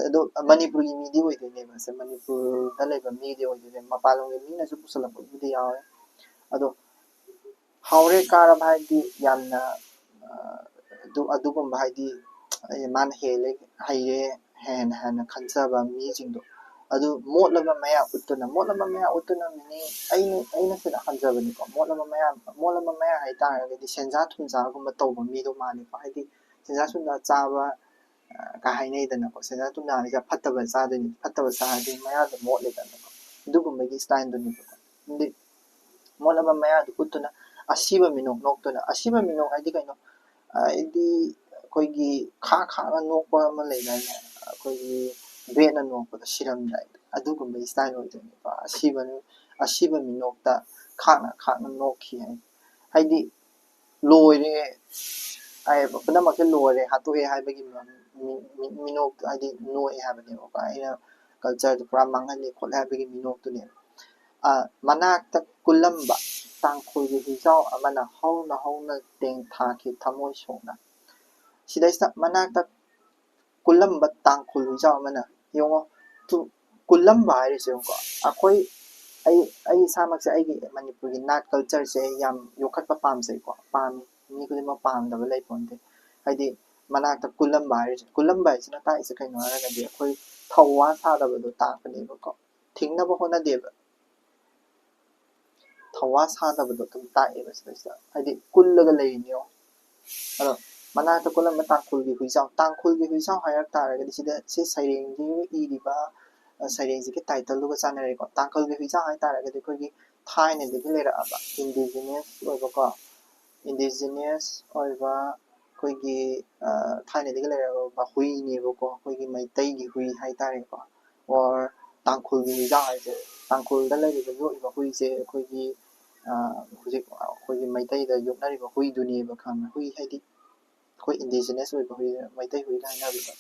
ꯑꯗꯣ ꯃꯅꯤꯄꯨꯔꯒꯤ ꯃꯤꯗꯤ ꯑꯣꯏꯗꯣꯏꯅꯦꯕ ꯁꯦ ꯃꯅꯤꯄꯨꯔꯗ ꯂꯩꯕ ꯃꯤꯗꯤ ꯑꯣꯏꯗꯣꯏꯅꯦ ꯃꯄꯥꯟ ꯂꯝꯒꯤ ꯃꯤꯅꯁꯨ ꯄꯨꯁꯜꯂꯛꯄꯕꯨꯗꯤ ꯌꯥꯎꯋꯦ ꯑꯗꯣ ꯍꯥꯎꯔꯦ ꯀꯥꯔꯕ ꯍꯥꯏꯗꯤ ꯌꯥꯝꯅ ꯑꯗꯨꯒꯨꯝꯕ ꯍꯥꯏꯗꯤ ꯃꯥꯅ ꯍꯦꯜꯂꯦ ꯍꯩꯔꯦ ꯍꯦꯟꯅ ꯈꯟꯖꯕ ꯃꯤꯁꯤꯡꯗꯣ ꯑꯗꯨ ꯃꯣꯠꯂꯕ ꯃꯌꯥ ꯎꯠꯇꯨꯅ ꯃꯤꯅꯤꯡ ꯑꯩꯅ ꯁꯤꯗ ꯍꯟꯖꯕꯅꯤꯀꯣ ꯃꯣꯠꯂꯕ ꯃꯌꯥ ꯍꯥꯏꯇꯥꯔꯒꯗꯤ ꯁꯦꯟꯖꯥ ꯊꯨꯝꯖꯥꯒꯨꯝꯕ ꯇꯧꯕ ꯃꯤꯗꯣ ꯃꯥꯜꯂꯤꯀꯣ ꯍꯥꯏꯗꯤ ꯁꯦꯟꯖꯥ ꯊꯨꯝꯖꯥ ꯆꯥꯕ ꯀ ꯍꯥꯏꯅꯩꯗꯅꯀꯣ ꯁꯦꯟꯖꯥ ꯊꯨꯝꯖꯥ ꯍꯥꯏꯁꯦ ꯐꯠꯇꯕ ꯆꯥꯗꯣꯏꯅꯤ ꯐꯠꯇꯕ ꯆꯥꯔꯗꯤ ꯃꯌꯥꯗꯣ ꯃꯣꯠꯂꯦꯗꯅꯀꯣ ꯑꯗꯨꯒꯨꯝꯕꯒꯤ ꯁ꯭ꯇꯥꯏꯜꯗꯨꯅꯦꯕꯀꯣ ꯑꯗꯤ ꯃꯣꯠꯂꯕ ꯃꯌꯥꯗꯨ ꯎꯠꯇꯨꯅ ꯑꯁꯤꯕ ꯃꯤꯅꯣꯛ ꯅꯣꯛꯇꯨꯅ ꯑꯁꯤꯕ ꯃꯤꯅꯣꯛ ꯍꯥꯏꯗꯤ ꯀꯩꯅꯣ ꯍꯥꯏꯗꯤ ꯑꯩꯈꯣꯏꯒꯤ ꯈꯥꯛꯅ ꯅꯣꯛꯄ ꯑꯃ ꯂꯩꯗꯥꯏꯅꯦ ꯑꯩꯈꯣꯏꯒꯤ ꯕꯦꯠꯅ ꯅꯣꯛꯄꯗ ꯁꯤꯔꯝꯗꯥꯏꯗ ꯑꯗꯨꯒꯨꯝꯕꯒꯤ ꯁ꯭ꯇꯥꯏꯜ ꯑꯣꯏꯗꯣꯏꯅꯦꯀꯣ ꯑꯁꯤꯕ ꯃꯤꯅꯣꯛꯇ ꯈꯥꯛꯅ ꯅꯣꯛꯈꯤ ꯍꯥꯏꯗꯤ ꯂꯣꯏꯔꯦ ꯄꯨꯝꯅꯃꯛꯁꯦ ꯂꯣꯏꯔꯦ ꯍꯥꯠꯇꯣꯛꯑꯦ ꯍꯥꯏꯕꯒꯤ ꯃꯤꯅꯣꯛ ꯍꯥꯏꯗꯤ ꯅꯣꯛꯑꯦ ꯍꯥꯏꯕꯅꯦꯕꯀꯣ ꯑꯩꯅ ꯀꯜꯆꯔꯗꯨ ꯄꯨꯔꯥ ꯃꯥꯡꯍꯜꯂꯦ ꯈꯣꯠꯂꯦ ꯍꯥꯏꯕꯒꯤ ꯃꯤꯅꯣꯛꯇꯨꯅꯦꯕ ꯃꯅꯥꯛꯇ ꯀꯨꯜꯂꯝꯕ ꯇꯥꯡꯈꯨꯜꯒꯤ ꯍꯨꯏꯖꯥꯎ ꯑꯃꯅ ꯍꯧꯅ ꯇꯦꯡꯊꯥꯈꯤ ꯊꯃꯣꯏ ꯁꯣꯛꯅ ꯁꯤꯗꯩꯁꯤꯗ ꯃꯅꯥꯛꯇ ꯀꯨꯜꯂꯝꯕ ꯇꯥꯡꯈꯨꯜ ꯍꯨꯏꯖꯥꯎ ꯑꯃꯅ ꯌꯦꯡꯉꯣ ꯀꯨꯜꯂꯝꯕ ꯍꯥꯏꯔꯤꯁꯦ ꯌꯦꯡꯉꯣ ꯑꯩꯈꯣꯏ ꯑꯩ ꯏꯁꯥꯃꯛꯁꯦ ꯑꯩꯒꯤ ꯃꯅꯤꯄꯨꯔꯒꯤ ꯅꯥꯠ ꯀꯜꯆꯔꯁꯦ ꯌꯥꯝ ꯌꯣꯛꯈꯠꯄ ꯄꯥꯝꯖꯩꯀꯣ ꯄꯥꯝꯃꯤ ꯃꯤ ꯈꯨꯗꯤꯡꯃꯛ ꯄꯥꯝꯗꯕ ꯂꯩꯄꯣꯟꯇꯦ ꯍꯥꯏꯗꯤ ꯃꯅꯥꯛꯇ ꯀꯨꯜꯂꯝꯕ ꯍꯥꯏꯔꯤꯁꯦ ꯀꯨꯜꯂꯝꯕ ꯍꯥꯏꯁꯤꯅ ꯇꯥꯛꯏꯁꯦ ꯀꯩꯅꯣ ꯍꯥꯏꯔꯒꯗꯤ ꯑꯩꯈꯣꯏ ꯊꯧꯋꯥ ꯁꯥꯗꯕꯗꯣ ꯇꯥꯛꯄꯅꯦꯕꯀꯣ ꯊꯤꯡꯅꯕ ꯍꯣꯠꯅꯗꯦꯕ ꯊꯧꯋꯥ ꯁꯥꯗꯕꯗꯣ ꯑꯗꯨꯝ ꯇꯥꯛꯑꯦꯕ ꯁꯤꯗꯩꯁꯤꯗ ꯍꯥꯏꯗꯤ ꯀꯨꯜꯂꯒ ꯂꯩꯔꯤꯅꯦ ꯑꯗꯣ ꯃꯅꯥꯛꯇ ꯀꯨꯜꯂꯝꯕ ꯇꯥꯡꯈꯨꯜꯒꯤ ꯍꯨꯏꯖꯥꯎ ꯍꯥꯏꯔꯛ ꯇꯥꯔꯒꯗꯤ ꯁꯤ ꯁꯩꯔꯦꯡꯁꯤꯒ ꯏꯔꯤꯕ ꯁꯩꯔꯦꯡꯁꯤꯒꯤ ꯇꯥꯏꯇꯜꯗꯨꯒ ꯆꯥꯟꯅꯔꯦꯀꯣ ꯇꯥꯡꯈꯨꯜꯒꯤ ꯍꯨꯏꯖꯥꯎ ꯍꯥꯏꯇꯥꯔꯒꯗꯤ ꯑꯩꯈꯣꯏꯒꯤ ꯊꯥꯏꯅꯗꯒꯤ ꯂꯩꯔꯛꯑꯕ ꯏꯟꯗꯤꯖꯤꯅꯤꯌꯁ ꯑꯣꯏꯕ ꯑꯩꯈꯣꯏꯒꯤ ꯊꯥꯏꯅꯗꯒꯤ ꯂꯩꯔꯛꯑꯕ ꯍꯨꯏꯅꯦꯕꯀꯣ ꯑꯩꯈꯣꯏꯒꯤ ꯃꯩꯇꯩꯒꯤ ꯍꯨꯏ ꯍꯥꯏꯇꯥꯔꯦꯀꯣ ꯑꯣꯔ ꯇꯥꯡꯈꯨꯜꯒꯤ ꯍꯨꯏꯖꯥꯎ ꯍꯥꯏꯁꯦ ꯇꯥꯡꯈꯨꯜꯗ ꯂꯩꯔꯤꯕ ꯌꯣꯛꯏꯕ ꯍꯨꯏꯁꯦ ꯑꯩꯈꯣꯏꯒꯤ ꯍꯧꯖꯤꯛ ꯑꯩꯈꯣꯏꯒꯤ ꯃꯩꯇꯩꯗ ꯌꯣꯛꯅꯔꯤꯕ ꯍꯨꯏꯗꯨꯅꯦꯕ ꯈꯪꯕ꯭ꯔꯥ ꯍꯨꯏ ꯍꯥꯏꯗꯤ ꯑꯩꯈꯣꯏ ꯏꯟꯗꯤꯖꯤꯅꯁ ꯑꯣꯏꯕ ꯍꯨꯏ ꯃꯩꯇꯩ ꯍꯨꯏꯒ ꯍꯥꯏꯅꯕꯗꯣ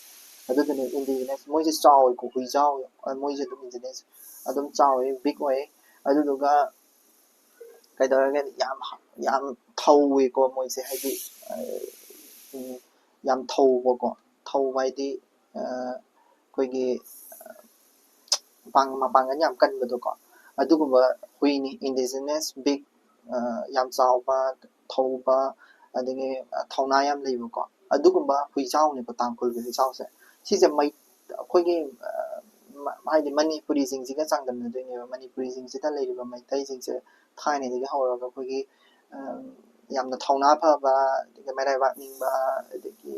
ꯑꯗꯨꯗꯨꯅꯦ ꯏꯟꯗꯤꯖꯤꯅꯁ ꯃꯣꯏꯁꯦ ꯆꯥꯎꯋꯦꯀꯣ ꯍꯨꯏꯖꯥꯎ ꯃꯣꯏꯁꯦ ꯑꯗꯨꯝ ꯏꯟꯗꯤꯖꯤꯅꯁ ꯑꯗꯨꯝ ꯆꯥꯎꯋꯦ ꯕꯤꯛ ꯑꯣꯏ ꯑꯗꯨꯗꯨꯒ ꯀꯩꯗꯧꯔꯒꯗꯤ ꯌꯥꯝ ꯊꯧꯋꯦꯀꯣ ꯃꯣꯏꯁꯦ ꯍꯥꯏꯗꯤ ꯌꯥꯝ ꯊꯧꯕꯀꯣ ꯊꯧꯕ ꯍꯥꯏꯗꯤ ꯑꯩꯈꯣꯏꯒꯤ ꯃꯄꯥꯡꯒꯜ ꯌꯥꯝ ꯀꯟꯕꯗꯣꯀꯣ ꯑꯗꯨꯒꯨꯝꯕ ꯍꯨꯏꯅꯤ ꯏꯟꯗꯤꯖꯤꯅꯁ ꯕꯤꯛ ꯌꯥꯝ ꯆꯥꯎꯕ ꯊꯧꯕ ꯑꯗꯒꯤ ꯊꯧꯅꯥ ꯌꯥꯝ ꯂꯩꯕꯀꯣ ꯑꯗꯨꯒꯨꯝꯕ ꯍꯨꯏꯖꯥꯎꯅꯦꯕ ꯇꯥꯡꯈꯨꯜꯒꯤ ꯍꯨꯏꯖꯥꯎꯁꯦ ꯁꯤꯁꯦ ꯑꯩꯈꯣꯏꯒꯤ ꯍꯥꯏꯗꯤ ꯃꯅꯤꯄꯨꯔꯤꯁꯤꯡꯁꯤꯒ ꯆꯥꯡꯗꯝꯅꯗꯣꯏꯅꯦꯕ ꯃꯅꯤꯄꯨꯔꯤꯁꯤꯡꯁꯤꯗ ꯂꯩꯔꯤꯕ ꯃꯩꯇꯩꯁꯤꯡꯁꯦ ꯊꯥꯏꯅꯗꯒꯤ ꯍꯧꯔꯒ ꯑꯩꯈꯣꯏꯒꯤ ꯌꯥꯝꯅ ꯊꯧꯅꯥ ꯐꯕ ꯑꯗꯒꯤ ꯃꯔꯥꯏꯕꯥꯛ ꯅꯤꯡꯕ ꯑꯗꯒꯤ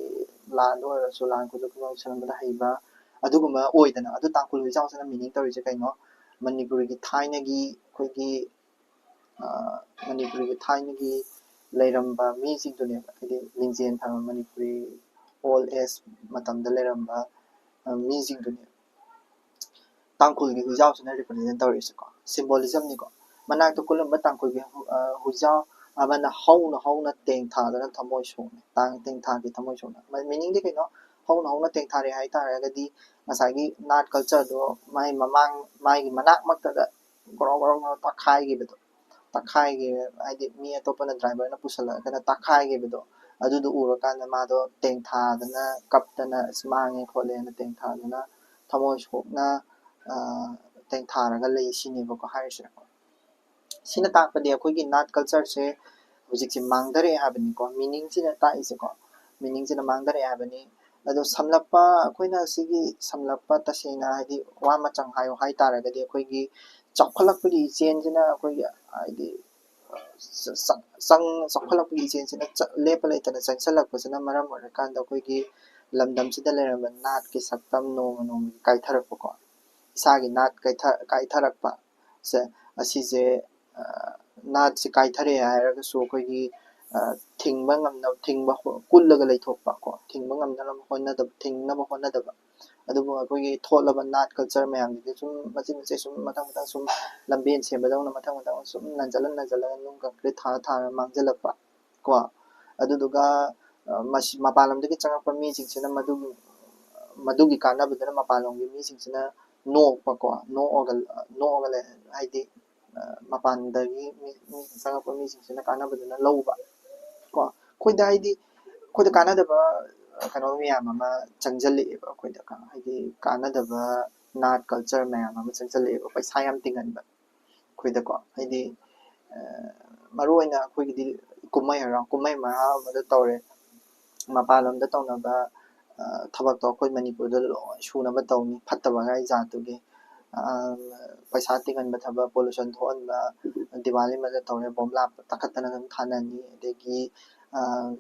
ꯂꯥꯟꯗ ꯑꯣꯏꯔꯁꯨ ꯂꯥꯟ ꯈꯨꯖꯨ ꯁꯦꯝꯕꯗ ꯍꯩꯕ ꯑꯗꯨꯒꯨꯝꯕ ꯑꯣꯏꯗꯅ ꯑꯗꯨ ꯇꯥꯡꯈꯨꯜ ꯍꯨꯏꯖꯥꯎꯁꯤꯅ ꯃꯤꯅꯤꯡ ꯇꯧꯔꯤꯁꯦ ꯀꯩꯅꯣ ꯃꯅꯤꯄꯨꯔꯒꯤ ꯊꯥꯏꯅꯒꯤ ꯂꯩꯔꯝꯕ ꯃꯤꯁꯤꯡꯗꯨꯅꯦꯕ ꯍꯥꯏꯗꯤ ꯂꯤꯡꯖꯦꯜ ꯊꯕ ꯃꯅꯤꯄꯨꯔꯤ ꯑꯣꯜ ꯑꯦꯖ ꯃꯇꯝꯗ ꯂꯩꯔꯝꯕ ꯃꯤꯁꯤꯡꯗꯨꯅꯦꯕ ꯇꯥꯡꯈꯨꯜꯒꯤ ꯍꯨꯏꯖꯥꯎꯁꯤꯅ ꯔꯤꯄ꯭ꯔꯖꯦꯟ ꯇꯧꯔꯤꯁꯦꯀꯣ ꯁꯤꯝꯕꯣꯂꯤꯖꯝꯅꯤꯀꯣ ꯃꯅꯥꯛꯇ ꯀꯨꯜꯂꯝꯕ ꯇꯥꯡꯈꯨꯜꯒꯤ ꯍꯨꯏꯖꯥꯎ ꯑꯃꯅ ꯍꯧꯅ ꯇꯦꯡꯊꯥꯗꯨꯅ ꯊꯃꯣꯏ ꯁꯣꯛꯅ ꯇꯦꯡꯊꯥꯒꯤ ꯊꯃꯣꯏ ꯁꯣꯛꯅ ꯃꯤꯅꯤꯡꯗꯤ ꯀꯩꯅꯣ ꯍꯧꯅ ꯇꯦꯡꯊꯥꯔꯦ ꯍꯥꯏꯇꯥꯔꯒꯗꯤ ꯉꯁꯥꯏꯒꯤ ꯅꯥꯠ ꯀꯜꯆꯔꯗꯣ ꯃꯥꯒꯤ ꯃꯅꯥꯛꯃꯛꯇꯗ ꯒꯣꯔꯣ ꯇꯛꯈꯥꯏꯒꯤ ꯍꯥꯏꯗꯤ ꯃꯤ ꯑꯇꯣꯞꯄꯅ ꯗ꯭ꯔꯥꯏꯚꯔꯅ ꯄꯨꯁꯜꯂꯛꯑꯒꯅ ꯇꯛꯈꯥꯏꯈꯤꯕꯗꯣ ꯑꯗꯨꯗꯣ ꯎꯔꯀꯥꯟꯗ ꯃꯥꯗꯣ ꯇꯦꯡꯊꯥꯗꯅ ꯀꯞꯇꯅ ꯃꯥꯡꯉꯦ ꯈꯣꯠꯂꯦꯅ ꯇꯦꯡꯊꯥꯗꯅ ꯊꯃꯣꯏ ꯁꯣꯛꯅ ꯇꯦꯡꯊꯥꯔꯒ ꯂꯩ ꯁꯤꯅꯦꯕꯀꯣ ꯍꯥꯏꯔꯤꯁꯦ ꯁꯤꯅ ꯇꯥꯛꯄꯗꯤ ꯑꯩꯈꯣꯏꯒꯤ ꯅꯥꯠ ꯀꯜꯆꯔꯁꯦ ꯍꯧꯖꯤꯛꯁꯦ ꯃꯥꯡꯊꯔꯛꯑꯦ ꯍꯥꯏꯕꯅꯤꯀꯣ ꯃꯤꯅꯤꯡꯁꯤꯅ ꯇꯥꯛꯏꯁꯦꯀꯣ ꯃꯤꯅꯤꯡꯁꯤꯅ ꯃꯥꯡꯊꯔꯛꯑꯦ ꯍꯥꯏꯕꯅꯤ ꯑꯗꯣ ꯁꯝꯂꯞꯄ ꯑꯩꯈꯣꯏꯅ ꯁꯤꯒꯤ ꯁꯝꯂꯞꯄ ꯇꯁꯦꯡꯅ ꯍꯥꯏꯗꯤ ꯋꯥ ꯃꯆꯪ ꯍꯥꯏꯌꯣ ꯍꯥꯏꯇꯥꯔꯒꯗꯤ ꯑꯩꯈꯣꯏꯒꯤ ꯆꯥꯎꯈꯠꯂꯛꯄꯒꯤ ꯏꯆꯦꯜꯁꯤꯅ ꯑꯩꯈꯣꯏꯒꯤ ꯍꯥꯏꯗꯤ ꯆꯥꯎꯈꯠꯂꯛꯄꯒꯤ ꯏꯆꯦꯜꯁꯤꯅ ꯂꯦꯞꯄ ꯂꯩꯇꯅ ꯆꯪꯁꯤꯜꯂꯛꯄꯁꯤꯅ ꯃꯔꯝ ꯑꯣꯏꯔꯀꯥꯟꯗ ꯑꯩꯈꯣꯏꯒꯤ ꯂꯝꯗꯝꯁꯤꯗ ꯂꯩꯔꯝꯕ ꯅꯥꯠꯀꯤ ꯁꯛꯇꯝ ꯅꯣꯡꯃꯒꯤ ꯀꯥꯏꯊꯔꯛꯄꯀꯣ ꯏꯁꯥꯒꯤ ꯅꯥꯠ ꯀꯥꯏꯊꯔꯛꯄ ꯁꯦ ꯑꯁꯤꯁꯦ ꯅꯥꯠꯁꯦ ꯀꯥꯏꯊꯔꯛꯑꯦ ꯍꯥꯏꯔꯒꯁꯨ ꯑꯩꯈꯣꯏꯒꯤ ꯊꯤꯡꯕ ꯀꯨꯜꯂꯒ ꯂꯩꯊꯣꯛꯄ ꯀꯣ ꯊꯤꯡꯅꯕ ꯍꯣꯠꯅꯗꯕ ꯑꯗꯨꯕꯨ ꯑꯩꯈꯣꯏꯒꯤ ꯊꯣꯠꯂꯕ ꯅꯥꯠ ꯀꯜꯆꯔ ꯃꯌꯥꯝꯁꯤꯗꯤ ꯁꯨꯝ ꯃꯆꯦꯠ ꯁꯨꯝ ꯃꯊꯪ ꯁꯨꯝ ꯂꯝꯕꯦꯟ ꯁꯦꯝꯕꯗꯧꯅ ꯃꯊꯪ ꯁꯨꯝ ꯅꯟꯖꯜꯂꯒ ꯅꯨꯡ ꯀꯪꯀ꯭ꯔꯤꯠ ꯊꯥꯔ ꯃꯥꯡꯁꯤꯜꯂꯛꯄ ꯀꯣ ꯑꯗꯨꯗꯨꯒ ꯃꯄꯥꯟ ꯂꯝꯗꯒꯤ ꯆꯪꯉꯛꯄ ꯃꯤꯁꯤꯡꯁꯤꯅ ꯃꯗꯨꯒꯤ ꯃꯗꯨꯒꯤ ꯀꯥꯟꯅꯕꯗꯨꯅ ꯃꯄꯥꯟꯂꯣꯝꯒꯤ ꯃꯤꯁꯤꯡꯁꯤꯅ ꯅꯣꯛꯄꯀꯣ ꯅꯣꯛꯑꯒ ꯂꯩ ꯍꯥꯏꯗꯤ ꯃꯄꯥꯟꯗꯒꯤ ꯃꯤ ꯆꯪꯉꯛꯄ ꯃꯤꯁꯤꯡꯁꯤꯅ ꯀꯥꯟꯅꯕꯗꯨꯅ ꯂꯧꯕ ꯀꯣ ꯑꯩꯈꯣꯏꯗ ꯍꯥꯏꯗꯤ ꯑꯩꯈꯣꯏꯗ ꯀꯥꯟꯅꯗꯕ ꯀꯩꯅꯣ ꯃꯌꯥꯝ ꯑꯃ ꯆꯪꯁꯤꯜꯂꯛꯑꯦꯕ ꯑꯩꯈꯣꯏꯗ ꯍꯥꯏꯗꯤ ꯀꯥꯟꯅꯗꯕ ꯅꯥꯠ ꯀꯜꯆꯔ ꯃꯌꯥꯝ ꯑꯃ ꯆꯪꯁꯤꯜꯂꯛꯑꯦꯕ ꯄꯩꯁꯥ ꯌꯥꯝ ꯇꯤꯡꯍꯟꯕ ꯑꯩꯈꯣꯏꯗꯀꯣ ꯍꯥꯏꯗꯤ ꯃꯔꯨ ꯑꯣꯏꯅ ꯑꯩꯈꯣꯏꯒꯤꯗꯤ ꯀꯨꯝꯍꯩ ꯍꯔꯥꯎ ꯑꯃꯗ ꯇꯧꯔꯦ ꯃꯄꯥꯟꯂꯣꯝꯗ ꯇꯧꯅꯕ ꯊꯕꯛꯇꯣ ꯑꯩꯈꯣꯏ ꯃꯅꯤꯄꯨꯔꯗ ꯂꯣꯏ ꯁꯨꯅꯕ ꯇꯧꯅꯤ ꯐꯠꯇꯕꯉꯥꯏ ꯖꯥꯠꯇꯨꯒꯤ ꯄꯩꯁꯥ ꯇꯤꯡꯍꯟꯕ ꯊꯕꯛ ꯄꯣꯂꯨꯁꯟ ꯊꯣꯛꯍꯟꯕ ꯗꯤꯋꯥꯂꯤ ꯑꯃꯗ ꯇꯧꯔꯦ ꯕꯣꯝꯕ꯭ꯂꯥ ꯇꯥꯈꯠꯇꯅ ꯑꯗꯨꯝ ꯊꯥꯅꯅꯤ ꯑꯗꯒꯤ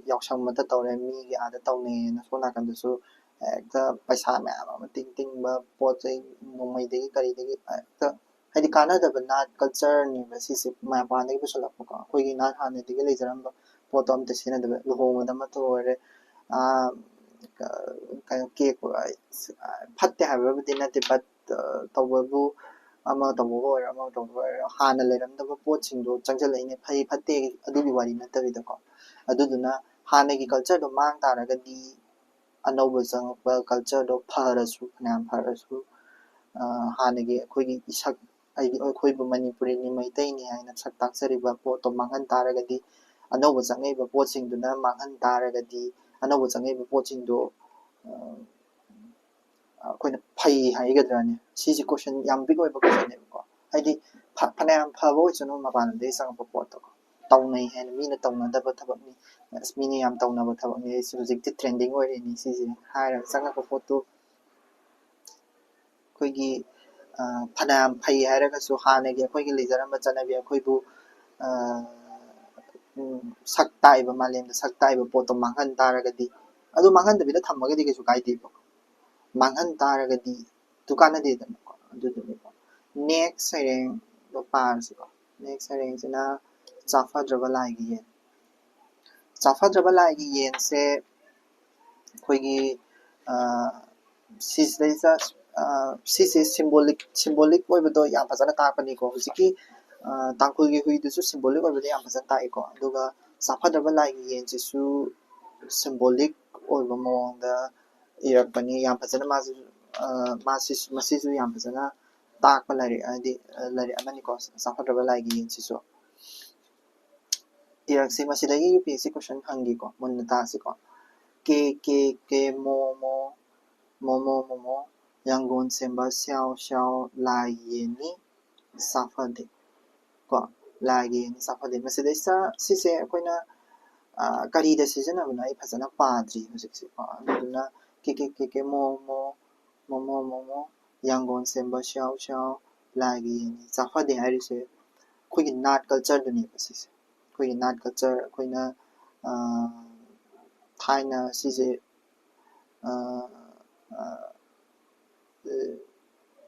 ꯌꯥꯎꯁꯪ ꯑꯃꯗ ꯇꯧꯔꯦ ꯃꯤꯒꯤ ꯑꯥꯗ ꯇꯧꯅꯩꯌꯦꯅ ꯁꯣꯝ ꯅꯥꯀꯟꯗꯁꯨ ꯍꯦꯛꯇ ꯄꯩꯁꯥ ꯃꯌꯥꯝ ꯑꯃ ꯇꯤꯡꯕ ꯄꯣꯠ ꯆꯩ ꯅꯣꯡꯃꯩꯗꯒꯤ ꯀꯔꯤꯗꯒꯤ ꯍꯦꯛꯇ ꯍꯥꯏꯗꯤ ꯀꯥꯟꯅꯗꯕ ꯅꯥꯠ ꯀꯜꯆꯔꯅꯦꯕ ꯁꯤꯁꯦ ꯃꯄꯥꯟꯗꯒꯤ ꯄꯨꯁꯜꯂꯛꯄꯀꯣ ꯑꯩꯈꯣꯏꯒꯤ ꯅꯥꯠ ꯍꯥꯟꯅꯗꯒꯤ ꯂꯩꯖꯔꯝꯕ ꯄꯣꯠꯇꯣ ꯑꯝꯇ ꯁꯤꯖꯤꯟꯅꯗꯕ ꯂꯨꯍꯣꯡꯕꯗ ꯑꯃꯠꯇ ꯑꯣꯏꯔꯦ ꯀꯩꯅꯣ ꯀꯦꯛ ꯐꯠꯇꯦ ꯍꯥꯏꯕꯕꯨꯗꯤ ꯅꯠꯇꯦ ꯕꯠ ꯇꯧꯕꯕꯨ ꯑꯃ ꯇꯧꯕꯒ ꯑꯣꯏꯔꯣ ꯑꯃ ꯇꯧꯕꯒ ꯑꯣꯏꯔꯣ ꯍꯥꯟꯅ ꯂꯩꯔꯝꯗꯕ ꯄꯣꯠꯁꯤꯡꯗꯣ ꯆꯪꯁꯤꯜꯂꯛꯏꯅꯦ ꯐꯩ ꯐꯠꯇꯦ ꯑꯗꯨꯒꯤ ꯋꯥꯔꯤ ꯅꯠꯇꯕꯤꯗꯀꯣ ꯑꯗꯨꯗꯨꯅ ꯍꯥꯟꯅꯒꯤ ꯀꯜꯆꯔꯗꯣ ꯃꯥꯡ ꯇꯥꯔꯒꯗꯤ ꯑꯅꯧꯕ ꯆꯪꯉꯛꯄ ꯀꯜꯆꯔꯗꯣ ꯐꯔꯁꯨ ꯐꯅꯌꯥꯝ ꯐꯔꯁꯨ ꯍꯥꯟꯅꯒꯤ ꯑꯩꯈꯣꯏꯒꯤ ꯏꯁꯛ ꯑꯩꯈꯣꯏꯕꯨ ꯃꯅꯤꯄꯨꯔꯤꯅꯤ ꯃꯩꯇꯩꯅꯤ ꯍꯥꯏꯅ ꯁꯛ ꯇꯥꯛꯆꯔꯤꯕ ꯄꯣꯠꯇꯣ ꯃꯥꯡꯍꯟ ꯇꯥꯔꯒꯗꯤ ꯑꯅꯧꯕ ꯆꯪꯉꯛꯏꯕ ꯄꯣꯠꯁꯤꯡꯗꯨꯅ ꯃꯥꯡꯍꯟ ꯇꯥꯔꯒꯗꯤ ꯑꯅꯧꯕ ꯆꯪꯉꯛꯏꯕ ꯄꯣꯠꯁꯤꯡꯗꯣ ꯑꯩꯈꯣꯏꯅ ꯐꯩ ꯍꯥꯏꯒꯗ꯭ꯔꯥꯅꯦ ꯁꯤꯁꯦ ꯀꯣꯏꯁꯟ ꯌꯥꯝ ꯕꯤꯛ ꯑꯣꯏꯕ ꯀꯣꯏꯁꯟꯅꯦꯕꯀꯣ ꯍꯥꯏꯗꯤ ꯐꯅꯌꯥꯝ ꯐꯕ ꯑꯣꯏꯁꯅꯨ ꯃꯄꯥꯟꯗꯒꯤ ꯆꯪꯉꯛꯄ ꯄꯣꯠꯇꯣ ꯇꯧꯅꯩ ꯍꯥꯏꯅ ꯃꯤꯅ ꯇꯧꯅꯗꯕ ꯊꯕꯛꯅꯤ ꯑꯁ ꯃꯤꯅ ꯌꯥꯝ ꯇꯧꯅꯕ ꯊꯕꯛꯅꯤ ꯍꯧꯖꯤꯛꯇꯤ ꯇ꯭ꯔꯦꯟꯗꯤꯡ ꯑꯣꯏꯔꯤꯅꯤ ꯁꯤꯁꯦ ꯍꯥꯏꯔꯒ ꯆꯪꯉꯛꯄ ꯄꯣꯠꯇꯨ ꯑꯩꯈꯣꯏꯒꯤ ꯐꯅꯌꯥꯝ ꯐꯩ ꯍꯥꯏꯔꯒꯁꯨ ꯍꯥꯟꯅꯒꯤ ꯑꯩꯈꯣꯏꯒꯤ ꯂꯩꯖꯔꯝꯕ ꯆꯠꯅꯕꯤ ꯑꯩꯈꯣꯏꯕꯨ ꯁꯛ ꯇꯥꯛꯏꯕ ꯃꯥꯂꯦꯝꯗ ꯁꯛ ꯇꯥꯛꯏꯕ ꯄꯣꯠꯇꯣ ꯃꯥꯡꯍꯟ ꯇꯥꯔꯒꯗꯤ ꯑꯗꯨ ꯃꯥꯡꯍꯟꯗꯕꯤꯗ ꯊꯝꯃꯒꯗꯤ ꯀꯩꯁꯨ ꯀꯥꯏꯗꯦꯕ ꯃꯥꯡꯍꯟ ꯇꯥꯔꯒꯗꯤ ꯇꯨ ꯀꯥꯟꯅꯗꯦꯗꯅꯀꯣ ꯑꯗꯨꯗꯨꯅꯦꯀꯣ ꯅꯦꯛꯁ ꯁꯩꯔꯦꯡꯗꯣ ꯄꯥꯔꯁꯤꯀꯣ ꯅꯦꯛꯁ ꯁꯩꯔꯦꯡꯁꯤꯅ ꯆꯥꯐꯗ꯭ꯔꯕ ꯂꯥꯏꯒꯤ ꯌꯦꯟ ꯆꯥꯐꯗ꯭ꯔꯕ ꯂꯥꯏꯒꯤ ꯌꯦꯟꯁꯦ ꯑꯩꯈꯣꯏꯒꯤ ꯁꯤꯁꯤꯗꯩꯁꯤꯗ ꯁꯤꯁꯦ ꯁꯤꯝꯕꯣꯂꯤꯛ ꯑꯣꯏꯕꯗꯣ ꯌꯥꯝ ꯐꯖꯅ ꯇꯥꯛꯄꯅꯤꯀꯣ ꯍꯧꯖꯤꯛꯀꯤ ꯇꯥꯡꯈꯨꯜꯒꯤ ꯍꯨꯏꯗꯨꯁꯨ ꯁꯤꯝꯕꯣꯂꯤꯛ ꯑꯣꯏꯕꯗꯣ ꯌꯥꯝ ꯐꯖꯅ ꯇꯥꯛꯏꯀꯣ ꯑꯗꯨꯒ ꯆꯥꯐꯗ꯭ꯔꯕ ꯂꯥꯏꯒꯤ ꯌꯦꯟꯁꯤꯁꯨ ꯁꯤꯝꯕꯣꯂꯤꯛ ꯑꯣꯏꯕ ꯃꯑꯣꯡꯗ ꯏꯔꯛꯄꯅꯤ ꯌꯥꯝ ꯐꯖꯅ ꯃꯁꯤꯁꯨ ꯌꯥꯝ ꯐꯖꯅ ꯇꯥꯛꯄ ꯂꯥꯏꯔꯤꯛ ꯍꯥꯏꯗꯤ ꯂꯥꯏꯔꯤꯛ ꯑꯃꯅꯤꯀꯣ ꯆꯥꯐꯗ꯭ꯔꯕ ꯂꯥꯏꯒꯤ ꯌꯦꯟꯁꯤꯁꯨ ꯏꯔꯛꯁꯤ ꯃꯁꯤꯗꯒꯤ UPSC ꯀꯣꯏꯁꯟ ꯍꯪꯈꯤꯀꯣ ꯃꯨꯟꯅ ꯇꯥꯁꯤꯀꯣ ꯀꯦ ꯃꯣ ꯃꯣꯃꯣ ꯌꯥꯡꯒꯣꯟ ꯁꯦꯝꯕ ꯁ꯭ꯌꯥꯎ ꯂꯥꯏ ꯌꯦꯟꯅꯤ ꯆꯥꯐꯗꯦ ꯀꯣ ꯂꯥꯏꯒꯤ ꯌꯦꯟꯅꯤ ꯆꯥꯐꯗꯦ ꯃꯁꯤꯗꯩꯁꯤꯗ ꯁꯤꯁꯦ ꯑꯩꯈꯣꯏꯅ ꯀꯔꯤꯗ ꯁꯤꯖꯤꯟꯅꯕꯅꯣ ꯑꯩ ꯐꯖꯅ ꯄꯥꯗ꯭ꯔꯤ ꯍꯧꯖꯤꯛꯁꯦ ꯑꯗꯨꯗꯨꯅ ꯀꯦ ꯃꯣꯃꯣ ꯌꯥꯡꯒꯣꯟ ꯁꯦꯝꯕ ꯁ꯭ꯌꯥꯎ ꯂꯥꯏꯒꯤ ꯌꯦꯟꯅꯤ ꯆꯥꯐꯗꯦ ꯍꯥꯏꯔꯤꯁꯦ ꯑꯩꯈꯣꯏꯒꯤ ꯅꯥꯠ ꯀꯜꯆꯔꯗꯨꯅꯦꯕ ꯁꯤꯁꯦ ꯑꯩꯈꯣꯏꯒꯤ ꯅꯥꯠ ꯀꯜꯆꯔ ꯑꯩꯈꯣꯏꯅ ꯊꯥꯏꯅ ꯁꯤꯁꯦ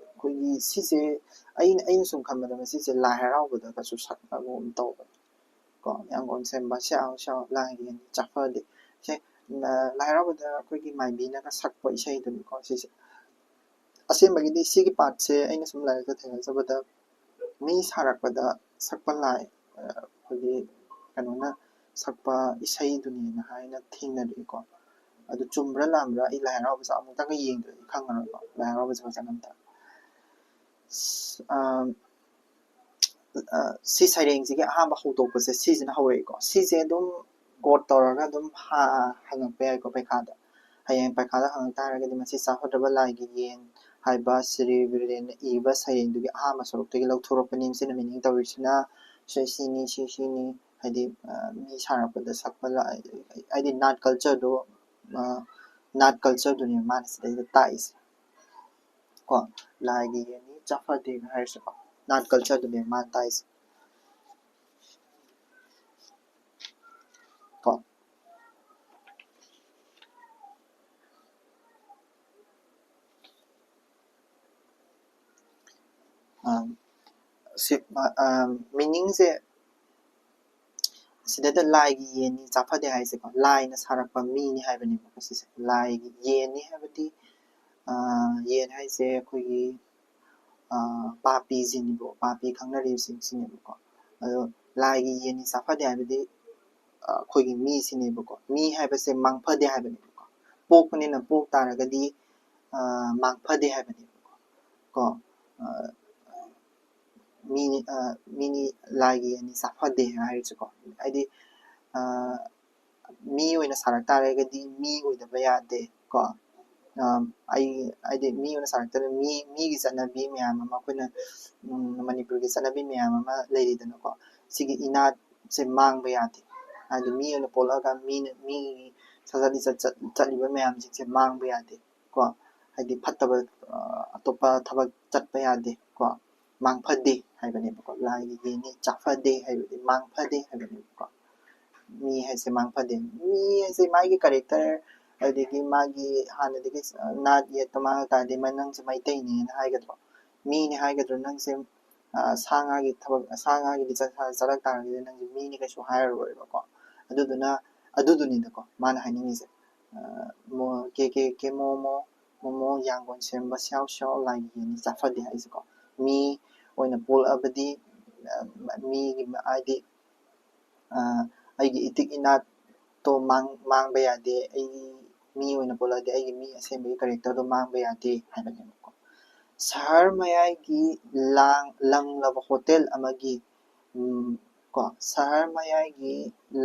ꯑꯩꯈꯣꯏꯒꯤ ꯁꯤꯁꯦ ꯑꯩꯅ ꯁꯨꯝ ꯈꯟꯕꯗ ꯃꯁꯤꯁꯦ ꯂꯥꯏ ꯍꯔꯥꯎꯕꯗꯒꯁꯨ ꯁꯛꯅꯕꯒꯨꯝ ꯇꯧꯕ ꯀꯣ ꯌꯥꯡꯒꯣꯟ ꯁꯦꯝꯕ ꯁ꯭ꯌꯥꯎ ꯂꯥꯏꯒꯤ ꯌꯦꯟꯅꯤ ꯆꯥꯐꯗꯦ ꯁꯦ ꯂꯥꯏ ꯍꯔꯥꯎꯕꯗ ꯑꯩꯈꯣꯏꯒꯤ ꯃꯥꯏꯕꯤꯅꯒ ꯁꯛꯄ ꯏꯁꯩꯗꯨꯅꯤꯀꯣ ꯁꯤꯁꯦ ꯑꯁꯦꯡꯕꯒꯤꯗꯤ ꯁꯤꯒꯤ ꯄꯥꯔꯠꯁꯦ ꯑꯩꯅ ꯁꯨꯝ ꯂꯥꯏꯔꯤꯛꯇ ꯊꯦꯡꯅꯖꯕꯗ ꯃꯤ ꯁꯥꯔꯛꯄꯗ ꯁꯛꯄ ꯂꯥꯏ ꯑꯩꯈꯣꯏꯒꯤ ꯀꯩꯅꯣꯅ ꯁꯛꯄ ꯏꯁꯩꯗꯨꯅꯦꯅ ꯍꯥꯏꯅ ꯊꯦꯡꯅꯔꯛꯏꯀꯣ ꯑꯗꯨ ꯆꯨꯝꯕ꯭ꯔꯥ ꯂꯥꯟꯕ꯭ꯔꯥ ꯑꯩ ꯂꯥꯏ ꯍꯔꯥꯎꯕꯁꯦ ꯑꯃꯨꯛꯇꯪꯒ ꯌꯦꯡꯗ꯭ꯔꯗꯤ ꯈꯪꯉꯔꯣꯏꯀꯣ ꯂꯥꯏ ꯍꯔꯥꯎꯕꯁꯦ ꯐꯖꯅ ꯑꯝꯇ ꯁꯤ ꯁꯩꯔꯦꯡꯁꯤꯒꯤ ꯑꯍꯥꯟꯕ ꯍꯧꯗꯣꯛꯄꯁꯦ ꯁꯤꯁꯤꯅ ꯍꯧꯔꯛꯏꯀꯣ ꯁꯤꯁꯦ ꯑꯗꯨꯝ ꯀꯣꯠ ꯇꯧꯔꯒ ꯑꯗꯨꯝ ꯍꯪꯉꯛꯄ ꯌꯥꯏꯀꯣ ꯄꯩꯈꯥꯗ ꯍꯌꯦꯡ ꯄꯩꯈꯥꯗ ꯍꯪꯉꯛ ꯇꯥꯔꯒꯗꯤ ꯃꯁꯤ ꯆꯥꯐꯗ꯭ꯔꯕ ꯂꯥꯏꯒꯤ ꯌꯦꯟ ꯍꯥꯏꯕ ꯁꯤꯔꯤ ꯕꯤꯔꯦꯟꯅ ꯏꯕ ꯁꯩꯔꯦꯡꯗꯨꯒꯤ ꯑꯍꯥꯟꯕ ꯁꯔꯨꯛꯇꯒꯤ ꯂꯧꯊꯣꯔꯛꯄꯅꯤ ꯃꯁꯤꯅ ꯃꯤꯅꯤꯡ ꯇꯧꯔꯤꯁꯤꯅ ꯁꯤꯅꯤ ꯍꯥꯏꯗꯤ ꯃꯤ ꯁꯥꯔꯛꯄꯗ ꯁꯛꯄ ꯍꯥꯏꯗꯤ ꯅꯥꯠ ꯀꯜꯆꯔꯗꯨꯅꯦ ꯃꯥꯅ ꯁꯤꯗꯩꯗ ꯇꯥꯛꯏꯁꯦ ꯀꯣ ꯂꯥꯏꯒꯤ ꯌꯦꯟꯅꯤ ꯆꯥꯐꯗꯦ ꯍꯥꯏꯔꯤꯁꯦꯀꯣ ꯅꯥꯠ ꯀꯜꯆꯔꯗꯨꯅꯦ ꯃꯥꯅ ꯇꯥꯛꯏꯁꯦ ꯀꯣ ꯃꯤꯅꯤꯡꯁꯦ ꯁꯤꯗꯩꯗ ꯂꯥꯏꯒꯤ ꯌꯦꯟꯅꯤ ꯆꯥꯐꯗꯦ ꯍꯥꯏꯁꯦꯀꯣ ꯂꯥꯏꯅ ꯁꯥꯔꯛꯄ ꯃꯤꯅꯤ ꯍꯥꯏꯕꯅꯦꯕꯀꯣ ꯁꯤꯁꯦ ꯂꯥꯏꯒꯤ ꯌꯦꯟꯅꯤ ꯍꯥꯏꯕꯗꯤ ꯌꯦꯟ ꯍꯥꯏꯁꯦ ꯑꯩꯈꯣꯏꯒꯤ ꯄꯥꯄꯤꯁꯤꯅꯤꯕꯣ ꯄꯥꯄꯤ ꯈꯪꯅꯔꯤꯕꯁꯤꯡꯁꯤꯅꯦꯕꯀꯣ ꯑꯗꯣ ꯂꯥꯏꯒꯤ ꯌꯦꯟꯅꯤ ꯆꯥꯐꯗꯦ ꯍꯥꯏꯕꯗꯤ ꯑꯩꯈꯣꯏꯒꯤ ꯃꯤꯁꯤꯅꯦꯕꯀꯣ ꯃꯤ ꯍꯥꯏꯕꯁꯦ ꯃꯥꯡꯐꯗꯦ ꯍꯥꯏꯕꯅꯦꯕꯀꯣ ꯄꯣꯛꯄꯅꯤꯅ ꯄꯣꯛ ꯇꯥꯔꯒꯗꯤ ꯃꯥꯡꯐꯗꯦ ꯍꯥꯏꯕꯅꯦꯕꯀꯣ ꯀꯣ ꯃꯤꯅꯤ ꯂꯥꯏꯒꯤ ꯌꯦꯟꯅꯤ ꯆꯥꯐꯗꯦ ꯍꯥꯏꯔꯤꯁꯦꯀꯣ ꯍꯥꯏꯗꯤ ꯃꯤ ꯑꯣꯏꯅ ꯁꯥꯔꯛ ꯇꯥꯔꯒꯗꯤ ꯃꯤ ꯑꯣꯏꯗꯕ ꯌꯥꯗꯦ ꯀꯣ ꯍꯥꯏꯗꯤ ꯃꯤ ꯑꯣꯏꯅ ꯁꯥꯔꯛꯇꯥꯔꯦ ꯃꯤꯒꯤ ꯆꯠꯅꯕꯤ ꯃꯌꯥꯝ ꯑꯃ ꯑꯩꯈꯣꯏꯅ ꯃꯅꯤꯄꯨꯔꯒꯤ ꯆꯠꯅꯕꯤ ꯃꯌꯥꯝ ꯑꯃ ꯂꯩꯔꯤꯗꯅꯀꯣ ꯁꯤꯒꯤ ꯏꯅꯥꯠꯁꯦ ꯃꯥꯡꯕ ꯌꯥꯗꯦ ꯍꯥꯏꯗꯤ ꯃꯤ ꯑꯣꯏꯅ ꯄꯣꯛꯂꯛꯑꯒ ꯃꯤꯒꯤ ꯁꯥꯖꯠ ꯂꯤꯆꯠ ꯆꯠꯂꯤꯕ ꯃꯌꯥꯝꯁꯤꯡꯁꯦ ꯃꯥꯡꯕ ꯌꯥꯗꯦ ꯀꯣ ꯍꯥꯏꯗꯤ ꯐꯠꯇꯕ ꯑꯇꯣꯞꯄ ꯊꯕꯛ ꯆꯠꯄ ꯌꯥꯗꯦ ꯀꯣ ꯃꯥꯡꯐꯗꯦ ꯍꯥꯏꯕꯅꯦꯕꯀꯣ ꯂꯥꯏꯒꯤ ꯌꯦꯟꯅꯤ ꯆꯥꯐꯗꯦ ꯍꯥꯏꯕꯗꯤ ꯃꯥꯡꯐꯗꯦ ꯍꯥꯏꯕꯅꯦꯕꯀꯣ ꯃꯤ ꯍꯥꯏꯁꯦ ꯃꯥꯡꯐꯗꯦ ꯃꯤ ꯍꯥꯏꯁꯦ ꯃꯥꯒꯤ ꯀꯦꯔꯦꯛꯇꯔ ꯑꯗꯒꯤ ꯃꯥꯒꯤ ꯍꯥꯟꯅꯗꯒꯤ ꯅꯥꯠ ꯌꯦꯠꯇ ꯃꯥꯡꯉ ꯇꯥꯔꯗꯤ ꯅꯪꯁꯦ ꯃꯩꯇꯩꯅꯦꯅ ꯍꯥꯏꯒꯗ꯭ꯔꯣ ꯃꯤꯅꯦ ꯍꯥꯏꯒꯗ꯭ꯔꯣ ꯅꯪꯁꯦ ꯁꯥ ꯉꯥꯒꯤ ꯊꯕꯛ ꯁꯥ ꯉꯥꯒꯤ ꯂꯤꯆꯠ ꯆꯠꯂꯛ ꯇꯥꯔꯒꯗꯤ ꯅꯪꯁꯦ ꯃꯤꯅꯤ ꯀꯩꯁꯨ ꯍꯥꯏꯔꯔꯣꯏꯕꯀꯣ ꯑꯗꯨꯗꯨꯅꯤꯗꯀꯣ ꯃꯥꯅ ꯍꯥꯏꯅꯤꯡꯉꯤꯁꯦ ꯀꯦ ꯃꯣꯃꯣ ꯌꯥꯡꯒꯣꯟ ꯁꯦꯝꯕ ꯁ꯭ꯌꯥꯎ ꯁ꯭ꯌꯥꯎ ꯂꯥꯏꯒꯤ ꯌꯦꯟꯅꯤ ꯆꯥꯐꯗꯦ ꯍꯥꯏꯁꯦꯀꯣ ꯃꯤ ꯑꯣꯏꯅ ꯄꯣꯛꯂꯛꯑꯕꯗꯤ ꯃꯤꯒꯤ ꯍꯥꯏꯗꯤ ꯑꯩꯒꯤ ꯏꯇꯤꯛ ꯏꯅꯥꯠꯇꯣ ꯃꯥꯡꯕ ꯌꯥꯗꯦ ꯑꯩꯒꯤ ꯃꯤ ꯑꯣꯏꯅ ꯄꯣꯛꯂꯛꯑꯗꯤ ꯑꯩꯒꯤ ꯃꯤ ꯑꯁꯦꯡꯕꯒꯤ ꯀꯦꯔꯦꯛꯇꯔꯗꯣ ꯃꯥꯡꯕ ꯌꯥꯗꯦ ꯍꯥꯏꯕꯅꯦꯕꯀꯣ ꯁꯍꯔ ꯃꯌꯥꯏꯒꯤ ꯂꯪꯂꯕ ꯍꯣꯇꯦꯜ ꯑꯃꯒꯤ ꯀꯣ ꯁꯍꯔ ꯃꯌꯥꯏꯒꯤ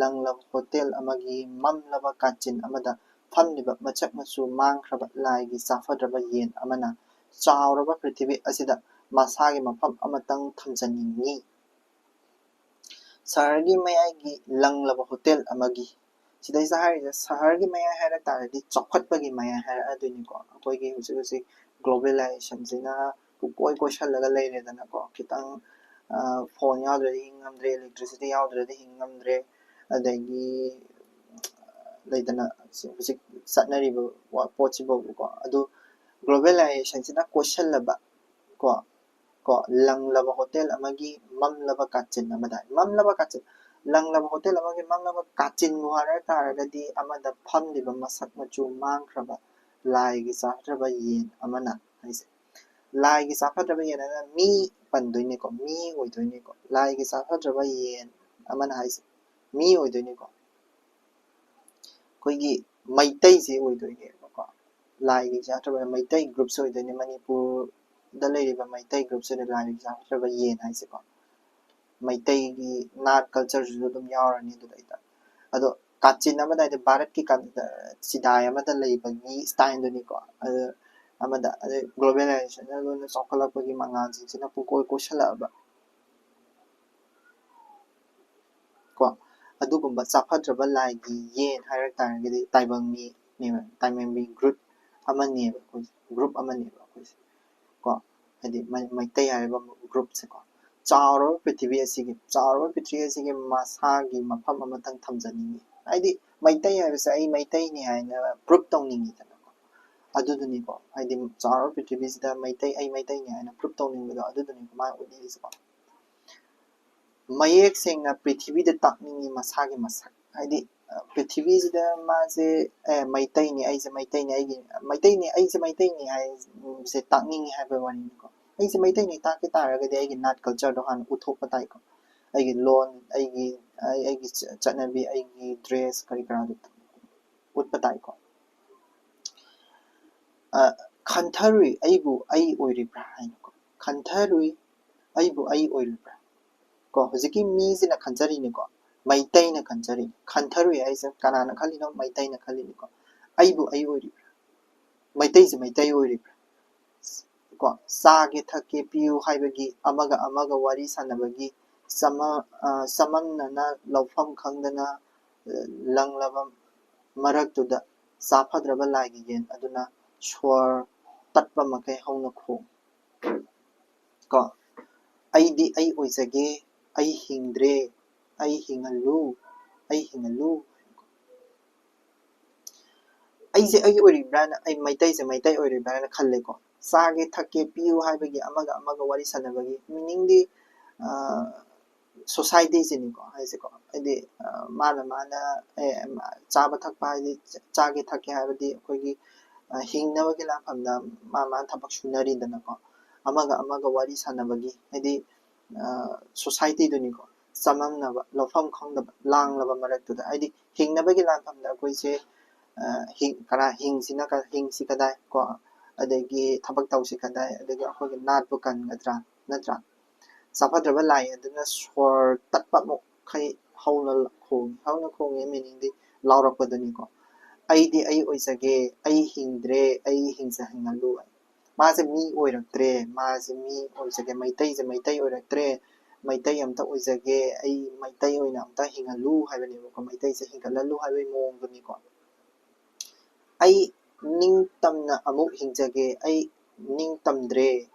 ꯂꯪꯂꯕ ꯍꯣꯇꯦꯜ ꯑꯃꯒꯤ ꯃꯝꯂꯕ ꯀꯥꯆꯤꯟ ꯑꯃꯗ ꯐꯝꯂꯤꯕ ꯃꯁꯛ ꯃꯆꯨ ꯃꯥꯡꯈ꯭ꯔꯕ ꯂꯥꯏꯒꯤ ꯆꯥꯐꯗ꯭ꯔꯕ ꯌꯦꯟ ꯑꯃꯅ ꯆꯥꯎꯔꯕ ꯄ꯭ꯔꯤꯊꯤꯕꯤ ꯑꯁꯤꯗ ꯃꯁꯥꯒꯤ ꯃꯐꯝ ꯑꯃꯇꯪ ꯊꯝꯖꯅꯤꯡꯉꯤ ꯁꯍꯔꯒꯤ ꯃꯌꯥꯏꯒꯤ ꯂꯪꯂꯕ ꯍꯣꯇꯦꯜ ꯑꯃꯒꯤ ꯁꯤꯗꯩꯁꯤꯗ ꯍꯥꯏꯔꯤꯁꯦ ꯁꯍꯔꯒꯤ ꯃꯌꯥꯏ ꯍꯥꯏꯔ ꯇꯥꯔꯗꯤ ꯆꯥꯎꯈꯠꯄꯒꯤ ꯃꯌꯥꯏ ꯍꯥꯏꯔꯛꯑꯗꯣꯏꯅꯤꯀꯣ ꯑꯩꯈꯣꯏꯒꯤ ꯍꯧꯖꯤꯛ ꯒ꯭ꯂꯣꯕꯦꯂꯥꯏꯖꯦꯁꯟꯁꯤꯅ ꯄꯨꯡꯀꯣꯏ ꯀꯣꯏꯁꯜꯂꯒ ꯂꯩꯔꯦꯗꯅꯀꯣ ꯈꯤꯇꯪ ꯐꯣꯟ ꯌꯥꯎꯗ꯭ꯔꯗꯤ ꯍꯤꯡꯉꯝꯗ꯭ꯔꯦ ꯏꯂꯦꯛꯇ꯭ꯔꯤꯁꯤꯇꯤ ꯌꯥꯎꯗ꯭ꯔꯗꯤ ꯍꯤꯡꯉꯝꯗ꯭ꯔꯦ ꯑꯗꯒꯤ ꯂꯩꯗꯅ ꯍꯧꯖꯤꯛ ꯆꯠꯅꯔꯤꯕ ꯄꯣꯠꯁꯤꯐꯥꯎꯕꯀꯣ ꯑꯗꯨ ꯒ꯭ꯂꯣꯕꯦꯂꯥꯏꯖꯦꯁꯟꯁꯤꯅ ꯀꯣꯏꯁꯜꯂꯕ ꯀꯣ ꯂꯪꯂꯕ ꯍꯣꯇꯦꯜ ꯑꯃꯒꯤ ꯃꯝꯂꯕ ꯀꯥꯆꯤꯟ ꯑꯃꯗ ꯂꯪꯂꯕ ꯍꯣꯇꯦꯜ ꯑꯃꯒꯤ ꯃꯝꯂꯕ ꯀꯥꯆꯤꯟꯕꯨ ꯍꯥꯏꯔ ꯇꯥꯔꯒꯗꯤ ꯑꯃꯗ ꯐꯝꯂꯤꯕ ꯃꯁꯛ ꯃꯆꯨ ꯃꯥꯡꯈ꯭ꯔꯕ ꯂꯥꯏꯒꯤ ꯆꯥꯐꯗ꯭ꯔꯕ ꯌꯦꯟ ꯑꯃꯅ ꯍꯥꯏꯁꯦ ꯂꯥꯏꯒꯤ ꯆꯥꯐꯗ꯭ꯔꯕ ꯌꯦꯟ ꯑꯃꯅ ꯃꯤ ꯄꯟꯗꯣꯏꯅꯤꯀꯣ ꯃꯤ ꯑꯣꯏꯗꯣꯏꯅꯤꯀꯣ ꯂꯥꯏꯒꯤ ꯆꯥꯐꯗ꯭ꯔꯕ ꯌꯦꯟ ꯑꯃꯅ ꯍꯥꯏꯁꯦ ꯃꯤ ꯑꯣꯏꯗꯣꯏꯅꯤꯀꯣ ꯑꯩꯈꯣꯏꯒꯤ ꯃꯩꯇꯩꯁꯦ ꯑꯣꯏꯗꯣꯏꯅꯦꯕꯀꯣ ꯂꯥꯏꯒꯤ ꯆꯥꯐꯗ꯭ꯔꯕ ꯃꯩꯇꯩ ꯒ꯭ꯔꯨꯞꯁꯦ ꯑꯣꯏꯗꯣꯏꯅꯦ ꯃꯅꯤꯄꯨꯔꯗ ꯂꯩꯔꯤꯕ ꯃꯩꯇꯩ ꯒ꯭ꯔꯨꯞꯁꯤꯗ ꯂꯥꯏꯒꯤ ꯆꯥꯐꯗ꯭ꯔꯕ ꯌꯦꯟ ꯍꯥꯏꯁꯦꯀꯣ ꯃꯩꯇꯩꯒꯤ ꯅꯥꯠ ꯀꯜꯆꯔꯁꯤꯁꯨ ꯑꯗꯨꯝ ꯌꯥꯎꯔꯅꯤ ꯑꯗꯨꯗꯩꯗ ꯑꯗꯣ ꯀꯥꯆꯤꯟ ꯑꯃꯗ ꯍꯥꯏꯗꯤ ꯚꯥꯔꯠꯀꯤ ꯆꯤꯗꯥꯏ ꯑꯃꯗ ꯂꯩꯕꯒꯤ ꯁ꯭ꯇꯥꯏꯜꯗꯨꯅꯤꯀꯣ ꯑꯃꯗ ꯑꯗꯩ ꯒ꯭ꯂꯣꯕꯦꯂꯥꯏꯖꯦꯁꯟꯅ ꯂꯣꯏꯅ ꯆꯥꯎꯈꯠꯂꯛꯄꯒꯤ ꯃꯉꯥꯜꯁꯤꯡꯁꯤꯅ ꯄꯨꯡꯀꯣꯏ ꯀꯣꯏꯁꯜꯂꯛꯑꯕ ꯀꯣ ꯑꯗꯨꯒꯨꯝꯕ ꯆꯥꯐꯗ꯭ꯔꯕ ꯂꯥꯏꯒꯤ ꯌꯦꯟ ꯍꯥꯏꯔꯛ ꯇꯥꯔꯒꯗꯤ ꯇꯥꯏꯕꯪꯃꯤ ꯑꯃꯅꯦꯕ ꯑꯩꯈꯣꯏꯁꯦ ꯒ꯭ꯔꯨꯞ ꯑꯃꯅꯦꯕ ꯑꯩꯈꯣꯏꯁꯦ ꯀꯣ ꯍꯥꯏꯗꯤ ꯃꯩꯇꯩ ꯍꯥꯏꯔꯤꯕ ꯒ꯭ꯔꯨꯞꯁꯦꯀꯣ ꯆꯥꯎꯔꯕ ꯄ꯭ꯔꯤꯊꯤꯕꯤ ꯑꯁꯤꯒꯤ ꯃꯁꯥꯒꯤ ꯃꯐꯝ ꯑꯃꯇꯪ ꯊꯝꯖꯅꯤꯡꯉꯤ ꯍꯥꯏꯗꯤ ꯃꯩꯇꯩ ꯍꯥꯏꯕꯁꯦ ꯑꯩ ꯃꯩꯇꯩꯅꯤ ꯍꯥꯏꯅ ꯄ꯭ꯔꯨꯞ ꯇꯧꯅꯤꯡꯉꯤꯗꯅꯀꯣ ꯑꯗꯨꯗꯨꯅꯤꯀꯣ ꯍꯥꯏꯗꯤ ꯆꯥꯎꯔꯕ ꯄ꯭ꯔꯤꯊꯤꯕꯤꯁꯤꯗ ꯑꯩ ꯃꯩꯇꯩꯅꯤ ꯍꯥꯏꯅ ꯄ꯭ꯔꯨꯞ ꯇꯧꯅꯤꯡꯕꯗꯣ ꯑꯗꯨꯗꯨꯅꯤꯀꯣ ꯃꯥꯅ ꯎꯠꯅꯤꯡꯉꯤꯁꯦꯀꯣ ꯃꯌꯦꯛ ꯁꯦꯡꯅ ꯄ꯭ꯔꯤꯊꯤꯕꯤꯗ ꯇꯥꯛꯅꯤꯡꯉꯤ ꯃꯁꯥꯒꯤ ꯃꯁꯛ ꯍꯥꯏꯗꯤ ꯄ꯭ꯔꯤꯊꯤꯕꯤꯁꯤꯗ ꯃꯥꯁꯦ ꯃꯩꯇꯩꯅꯤ ꯑꯩꯁꯦ ꯃꯩꯇꯩꯅꯤ ꯑꯩꯁꯦ ꯃꯩꯇꯩꯅꯤ ꯍꯥꯏꯁꯦ ꯇꯥꯛꯅꯤꯡꯉꯤ ꯍꯥꯏꯕ ꯋꯥꯔꯤꯅꯤꯀꯣ ꯑꯩꯁꯦ ꯃꯩꯇꯩꯅꯤ ꯇꯥꯛꯀꯦ ꯇꯥꯔꯒꯗꯤ ꯑꯩꯒꯤ ꯅꯥꯠ ꯀꯜꯆꯔꯗꯣ ꯍꯥꯟꯅ ꯎꯠꯊꯣꯛꯄ ꯇꯥꯏꯀꯣ ꯑꯩꯒꯤ ꯂꯣꯟ ꯑꯩꯒꯤ ꯆꯠꯅꯕꯤ ꯑꯩꯒꯤ ꯗ꯭ꯔꯦꯁ ꯀꯔꯤ ꯀꯔꯥꯗꯣ ꯎꯠꯄ ꯇꯥꯏꯀꯣ ꯈꯟꯊꯔꯨꯏ ꯑꯩꯕꯨ ꯑꯩ ꯑꯣꯏꯔꯤꯕ꯭ꯔꯥ ꯍꯥꯏꯅꯀꯣ ꯈꯟꯊꯔꯨꯏ ꯑꯩꯕꯨ ꯑꯩ ꯑꯣꯏꯔꯤꯕ꯭ꯔꯥ ꯀꯣ ꯍꯧꯖꯤꯛꯀꯤ ꯃꯤꯁꯤꯅ ꯈꯟꯖꯔꯤꯅꯤꯀꯣ ꯃꯩꯇꯩꯅ ꯈꯟꯖꯔꯤꯅꯤ ꯈꯟꯊꯔꯨꯏ ꯍꯥꯏꯁꯦ ꯀꯅꯥꯅ ꯈꯜꯂꯤꯅꯣ ꯃꯩꯇꯩꯅ ꯈꯜꯂꯤꯅꯤꯀꯣ ꯑꯩꯕꯨ ꯑꯩ ꯑꯣꯏꯔꯤꯕ꯭ꯔꯥ ꯃꯩꯇꯩꯁꯦ ꯃꯩꯇꯩ ꯑꯣꯏꯔꯤꯕ꯭ꯔꯥ ꯀꯣ ꯆꯥꯒꯦ ꯊꯛꯀꯦ ꯄꯤꯌꯨ ꯍꯥꯏꯕꯒꯤ ꯑꯃꯒ ꯑꯃꯒ ꯋꯥꯔꯤ ꯁꯥꯟꯅꯕꯒꯤ ꯆꯃꯝꯅꯅ ꯂꯧꯐꯝ ꯈꯪꯗꯅ ꯂꯪꯂꯕ ꯃꯔꯛꯇꯨꯗ ꯆꯥꯐꯗ꯭ꯔꯕ ꯂꯥꯏꯒꯤ ꯌꯦꯟ ꯑꯗꯨꯅ ꯁ꯭ꯋꯔ ꯇꯠꯄ ꯃꯈꯩ ꯍꯧꯅ ꯈꯣꯡ ꯀꯣ ꯑꯩꯗꯤ ꯑꯩ ꯑꯣꯏꯖꯒꯦ ꯑꯩ ꯍꯤꯡꯗ꯭ꯔꯦ ꯑꯩ ꯍꯤꯡꯍꯜꯂꯨ ꯑꯩꯁꯦ ꯑꯩ ꯑꯣꯏꯔꯤꯕ꯭ꯔꯥꯅ ꯑꯩ ꯃꯩꯇꯩꯁꯦ ꯃꯩꯇꯩ ꯑꯣꯏꯔꯤꯕ꯭ꯔꯥꯅ ꯈꯜꯂꯦꯀꯣ ꯆꯥꯒꯦ ꯊꯛꯀꯦ ꯄꯤꯌꯨ ꯍꯥꯏꯕꯒꯤ ꯑꯃꯒ ꯑꯃꯒ ꯋꯥꯔꯤ ꯁꯥꯟꯅꯕꯒꯤ ꯃꯤꯅꯤꯡꯗꯤ ꯁꯣꯁꯥꯏꯇꯤꯁꯤꯅꯤꯀꯣ ꯍꯥꯏꯁꯦꯀꯣ ꯍꯥꯏꯗꯤ ꯃꯥꯅ ꯆꯥꯕ ꯊꯛꯄ ꯍꯥꯏꯗꯤ ꯆꯥꯒꯦ ꯊꯛꯀꯦ ꯍꯥꯏꯕꯗꯤ ꯑꯩꯈꯣꯏꯒꯤ ꯍꯤꯡꯅꯕꯒꯤ ꯂꯥꯟꯐꯝꯗ ꯃꯥꯅ ꯊꯕꯛ ꯁꯨꯅꯔꯤꯗꯅꯀꯣ ꯑꯃꯒ ꯑꯃꯒ ꯋꯥꯔꯤ ꯁꯥꯟꯅꯕꯒꯤ ꯍꯥꯏꯗꯤ ꯁꯣꯁꯥꯏꯇꯤꯗꯨꯅꯤꯀꯣ ꯆꯃꯝꯅꯕ ꯂꯧꯐꯝ ꯈꯪꯗꯕ ꯂꯥꯡꯂꯕ ꯃꯔꯛꯇꯨꯗ ꯍꯥꯏꯗꯤ ꯍꯤꯡꯅꯕꯒꯤ ꯂꯥꯟꯐꯝꯗ ꯑꯩꯈꯣꯏꯁꯦ ꯍꯤꯡꯁꯤ ꯀꯗꯥꯏ ꯀꯣ ꯑꯗꯒꯤ ꯊꯕꯛ ꯇꯧꯁꯤ ꯀꯗꯥꯏ ꯑꯗꯒꯤ ꯑꯩꯈꯣꯏꯒꯤ ꯅꯥꯠꯄꯨ ꯀꯟꯒꯗ꯭ꯔꯥ ꯅꯠꯇ꯭ꯔꯥ ꯆꯥꯐꯗ꯭ꯔꯕ ꯂꯥꯏ ꯑꯗꯨꯅ ꯁꯣꯔ ꯇꯠꯄ ꯃꯈꯩ ꯍꯧꯅ ꯈꯣꯡꯉꯦ ꯃꯤꯅꯤꯡꯗꯤ ꯂꯥꯎꯔꯛꯄꯗꯨꯅꯤꯀꯣ ꯑꯩꯗꯤ ꯑꯩ ꯑꯣꯏꯖꯒꯦ ꯑꯩ ꯍꯤꯡꯗ꯭ꯔꯦ ꯑꯩ ꯍꯤꯡꯖꯍꯟꯍꯜꯂꯨ ꯃꯥꯁꯦ ꯃꯤ ꯑꯣꯏꯔꯛꯇ꯭ꯔꯦ ꯃꯥꯁꯦ ꯃꯤ ꯑꯣꯏꯖꯒꯦ ꯃꯩꯇꯩꯁꯦ ꯃꯩꯇꯩ ꯑꯣꯏꯔꯛꯇ꯭रे ꯃꯩꯇꯩ ꯑꯝꯇ ꯑꯣꯏꯖꯒꯦ ꯑꯩ ꯃꯩꯇꯩ ꯑꯣꯏꯅ ꯑꯝꯇ ꯍꯤꯡꯍꯜꯂꯨ ꯍꯥꯏꯕꯅꯦꯕꯀꯣ ꯃꯩꯇꯩꯁꯦ ꯍꯤꯡꯒꯠꯍꯜꯂꯨ ꯍꯥꯏꯕꯒꯤ ꯃꯑꯣꯡꯗꯨꯅꯤꯀꯣ ꯑꯩ ꯅꯤꯡꯇꯝꯅ ꯑꯃꯨꯛ ꯍꯤꯡꯖꯒꯦ ꯑꯩ ꯅꯤꯡꯇꯝꯗ꯭ꯔꯦ